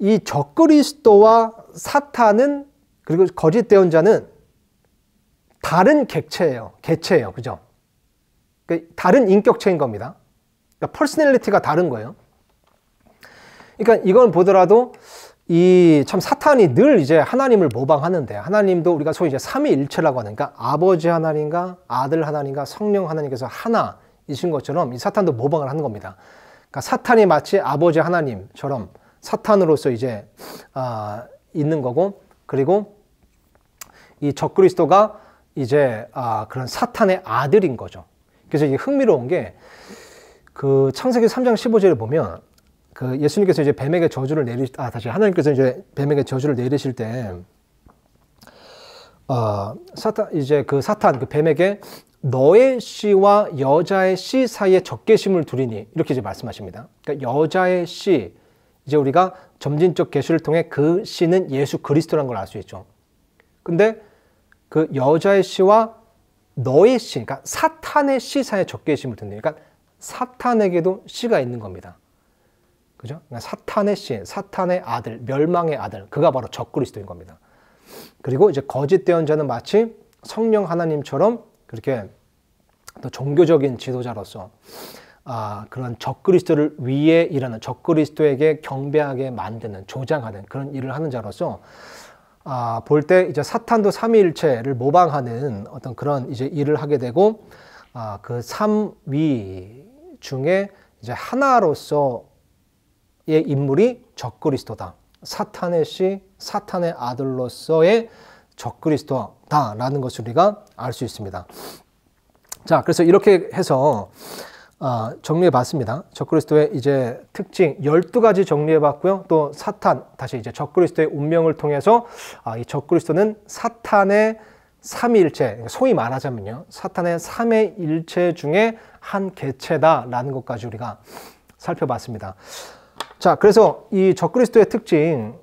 이 적그리스도와 사탄은, 그리고 거짓 대언자는 다른 개체예요. 그죠? 그러니까 다른 인격체인 겁니다. 그러니까 퍼스널리티가 다른 거예요. 그러니까 이건 보더라도 참 사탄이 늘 이제 하나님을 모방하는데, 하나님도 우리가 소위 이제 삼위일체라고 하는, 그러니까 아버지 하나님과 아들 하나님과 성령 하나님께서 하나이신 것처럼 이 사탄도 모방을 하는 겁니다. 그러니까 사탄이 마치 아버지 하나님처럼 사탄으로서 이제 있는 거고, 그리고 이 적그리스도가 이제 그런 사탄의 아들인 거죠. 그래서 이게 흥미로운 게 그 창세기 3장 15절에 보면 그 예수님께서 이제 뱀에게 저주를 하나님께서 이제 뱀에게 저주를 내리실 때 사탄 그 뱀에게 너의 씨와 여자의 씨 사이에 적개심을 두리니 이렇게 이제 말씀하십니다. 그러니까 여자의 씨, 이제 우리가 점진적 계시를 통해 그 씨는 예수 그리스도라는 걸 알 수 있죠. 근데 그 여자의 씨와 너의 씨, 그러니까 사탄의 씨 사이에 적개심을 두니, 그러니까 사탄에게도 씨가 있는 겁니다. 그죠? 그러니까 사탄의 씨, 사탄의 아들, 멸망의 아들, 그가 바로 적그리스도인 겁니다. 그리고 이제 거짓 대언자는 마치 성령 하나님처럼 그렇게 또 종교적인 지도자로서 그런 적그리스도를 위해 일하는, 적그리스도에게 경배하게 만드는, 조장하는 그런 일을 하는 자로서 볼 때 이제 사탄도 삼위일체를 모방하는 어떤 그런 이제 일을 하게 되고, 그 삼위 중에 이제 하나로서의 인물이 적그리스도다. 사탄의 씨, 사탄의 아들로서의 적그리스도다라는 것을 우리가 알 수 있습니다. 자, 그래서 이렇게 해서 정리해 봤습니다. 적그리스도의 이제 특징 12가지 정리해 봤고요. 또 사탄, 다시 이제 적그리스도의 운명을 통해서 이 적그리스도는 사탄의 삼위일체, 소위 말하자면요, 사탄의 삼위일체 중에 한 개체다라는 것까지 우리가 살펴봤습니다. 자, 그래서 이 적그리스도의 특징,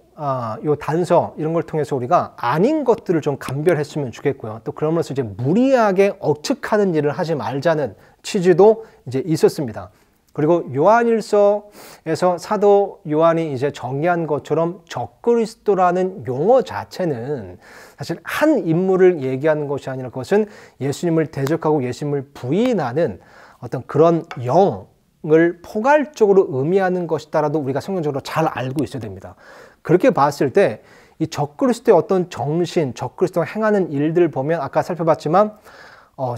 요 단서 이런 걸 통해서 우리가 아닌 것들을 좀 감별했으면 좋겠고요. 또 그러면서 이제 무리하게 억측하는 일을 하지 말자는 취지도 이제 있었습니다. 그리고 요한일서에서 사도 요한이 이제 정리한 것처럼 적그리스도라는 용어 자체는 사실 한 인물을 얘기하는 것이 아니라 그것은 예수님을 대적하고 예수님을 부인하는 어떤 그런 영을 포괄적으로 의미하는 것이다라도 우리가 성경적으로 잘 알고 있어야 됩니다. 그렇게 봤을 때 이 적그리스도의 어떤 정신, 적그리스도가 행하는 일들 보면 아까 살펴봤지만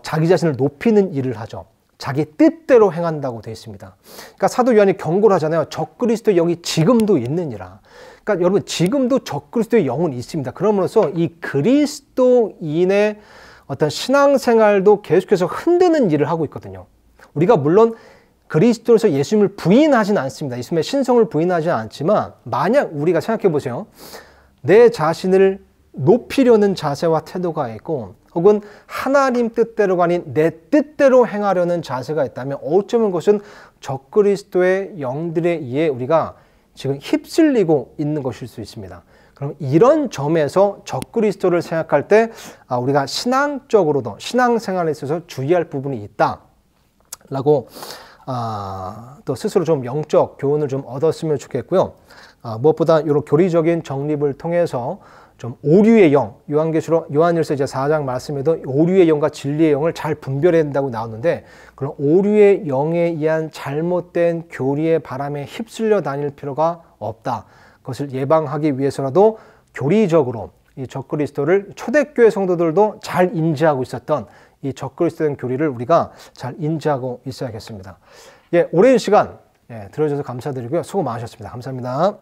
자기 자신을 높이는 일을 하죠. 자기 뜻대로 행한다고 되어 있습니다. 그러니까 사도 요한이 경고를 하잖아요. 적그리스도의 영이 지금도 있느니라. 그러니까 여러분, 지금도 적그리스도의 영은 있습니다. 그러므로써 이 그리스도인의 어떤 신앙생활도 계속해서 흔드는 일을 하고 있거든요. 우리가 물론 그리스도에서 예수님을 부인하진 않습니다. 예수님의 신성을 부인하지는 않지만, 만약 우리가 생각해 보세요. 내 자신을 높이려는 자세와 태도가 있고, 혹은 하나님 뜻대로가 아닌 내 뜻대로 행하려는 자세가 있다면 어쩌면 그것은 적그리스도의 영들에 의해 우리가 지금 휩쓸리고 있는 것일 수 있습니다. 그럼 이런 점에서 적그리스도를 생각할 때 우리가 신앙적으로도, 신앙생활에 있어서 주의할 부분이 있다라고 또 스스로 좀 영적 교훈을 좀 얻었으면 좋겠고요. 무엇보다 이런 교리적인 정립을 통해서 좀 오류의 영, 요한일서 이제 4장 말씀에도 오류의 영과 진리의 영을 잘 분별해야 된다고 나오는데, 그런 오류의 영에 의한 잘못된 교리의 바람에 휩쓸려 다닐 필요가 없다. 그것을 예방하기 위해서라도 교리적으로 이 적그리스도를 초대교회 성도들도 잘 인지하고 있었던 이 적그리스도의 교리를 우리가 잘 인지하고 있어야겠습니다. 오랜 시간 들어주셔서 감사드리고요. 수고 많으셨습니다. 감사합니다.